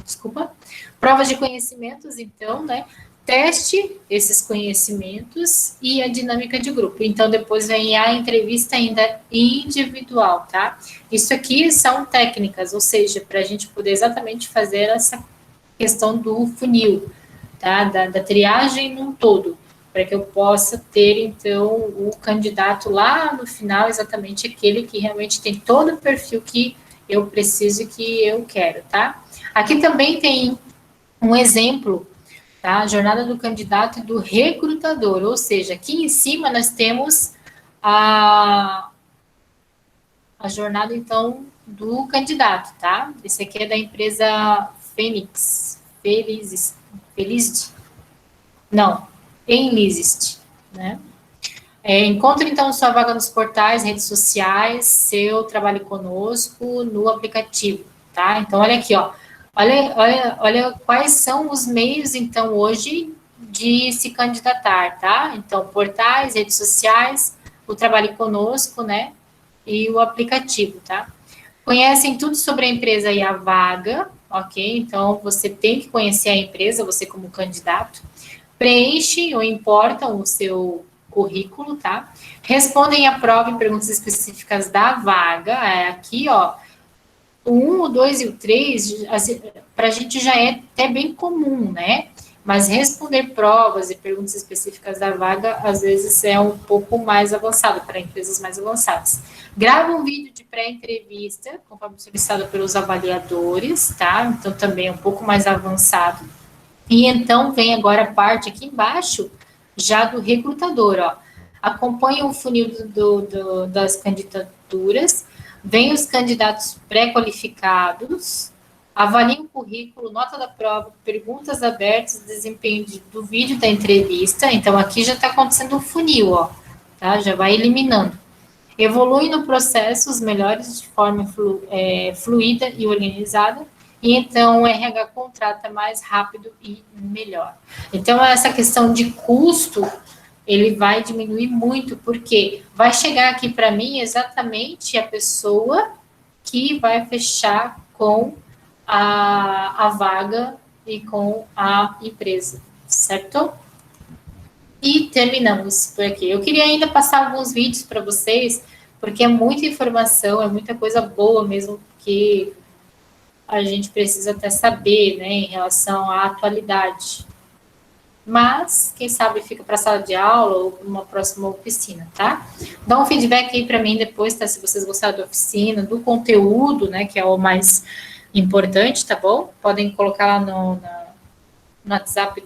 desculpa, provas de conhecimentos, então, né, teste esses conhecimentos e a dinâmica de grupo. Então, depois vem a entrevista ainda individual, tá? Isso aqui são técnicas, ou seja, para a gente poder exatamente fazer essa questão do funil, tá? Da triagem num todo, para que eu possa ter, então, o candidato lá no final, exatamente aquele que realmente tem todo o perfil que eu preciso e que eu quero, tá? Aqui também tem um exemplo, tá? A jornada do candidato e do recrutador, ou seja, aqui em cima nós temos a jornada, então, do candidato, tá? Esse aqui é da empresa Fênix, Felizd, não, Enlist, né? Encontre, então, sua vaga nos portais, redes sociais, seu trabalho conosco no aplicativo, tá? Então, olha aqui, ó. Olha quais são os meios, então, hoje de se candidatar, tá? Então, portais, redes sociais, o trabalho conosco, né? E o aplicativo, tá? Conhecem tudo sobre a empresa e a vaga, ok? Então, você tem que conhecer a empresa, você como candidato. Preenche ou importam o seu currículo, tá? Respondem à prova em perguntas específicas da vaga. Aqui, ó, o 1, o 2 e o 3, para a gente já é até bem comum, né? Mas responder provas e perguntas específicas da vaga, às vezes, é um pouco mais avançado, para empresas mais avançadas. Grava um vídeo de pré-entrevista, conforme solicitado pelos avaliadores, tá? Então, também é um pouco mais avançado. E então, vem agora a parte aqui embaixo, já do recrutador, ó. Acompanha o funil das candidaturas, vem os candidatos pré-qualificados, avalia o currículo, nota da prova, perguntas abertas, desempenho do vídeo da entrevista. Então, aqui já está acontecendo o funil, ó, tá? Já vai eliminando. Evolui no processo os melhores de forma fluida e organizada, e então o RH contrata mais rápido e melhor. Então, essa questão de custo, ele vai diminuir muito, porque vai chegar aqui para mim exatamente a pessoa que vai fechar com a vaga e com a empresa, certo? E terminamos por aqui. Eu queria ainda passar alguns vídeos para vocês, porque é muita informação, é muita coisa boa mesmo que a gente precisa até saber, né, em relação à atualidade. mas quem sabe fica para a sala de aula ou para uma próxima oficina, tá? Dá um feedback aí para mim depois, tá? Se vocês gostaram da oficina, do conteúdo, né, que é o mais importante, tá bom? Podem colocar lá no WhatsApp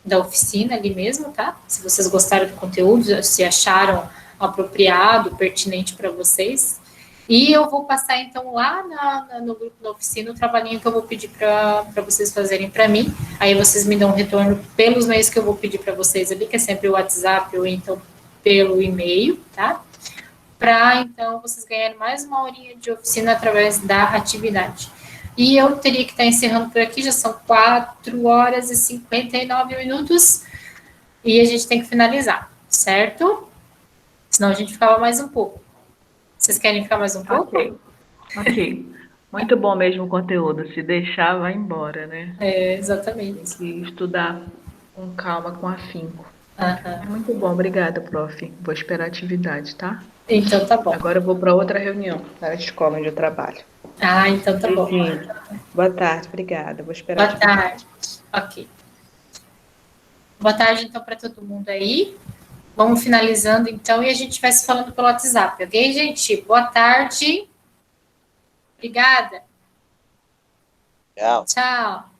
da oficina ali mesmo, tá? Se vocês gostaram do conteúdo, se acharam apropriado, pertinente para vocês. E eu vou passar, então, lá no grupo da oficina o trabalhinho que eu vou pedir para vocês fazerem para mim. Aí vocês me dão um retorno pelos meios que eu vou pedir para vocês ali, que é sempre o WhatsApp ou então pelo e-mail, tá? Para, então, vocês ganharem mais uma horinha de oficina através da atividade. E eu teria que estar encerrando por aqui, já são 4 horas e 59 minutos, e a gente tem que finalizar, certo? Senão a gente ficava mais um pouco. Vocês querem ficar mais um pouco? Ok. Muito bom mesmo o conteúdo. Se deixar, vai embora, né? Exatamente. Tem que estudar com calma, com afinco. Uhum. É muito bom, obrigada, prof. Vou esperar a atividade, tá? Então tá bom. Agora eu vou para outra reunião, na escola onde eu trabalho. Então tá bom. Boa tarde, obrigada. Vou esperar. Boa tarde. Ok. Boa tarde, então, para todo mundo aí. Vamos finalizando, então, e a gente vai se falando pelo WhatsApp, ok, gente? Boa tarde. Obrigada. Tchau. Tchau.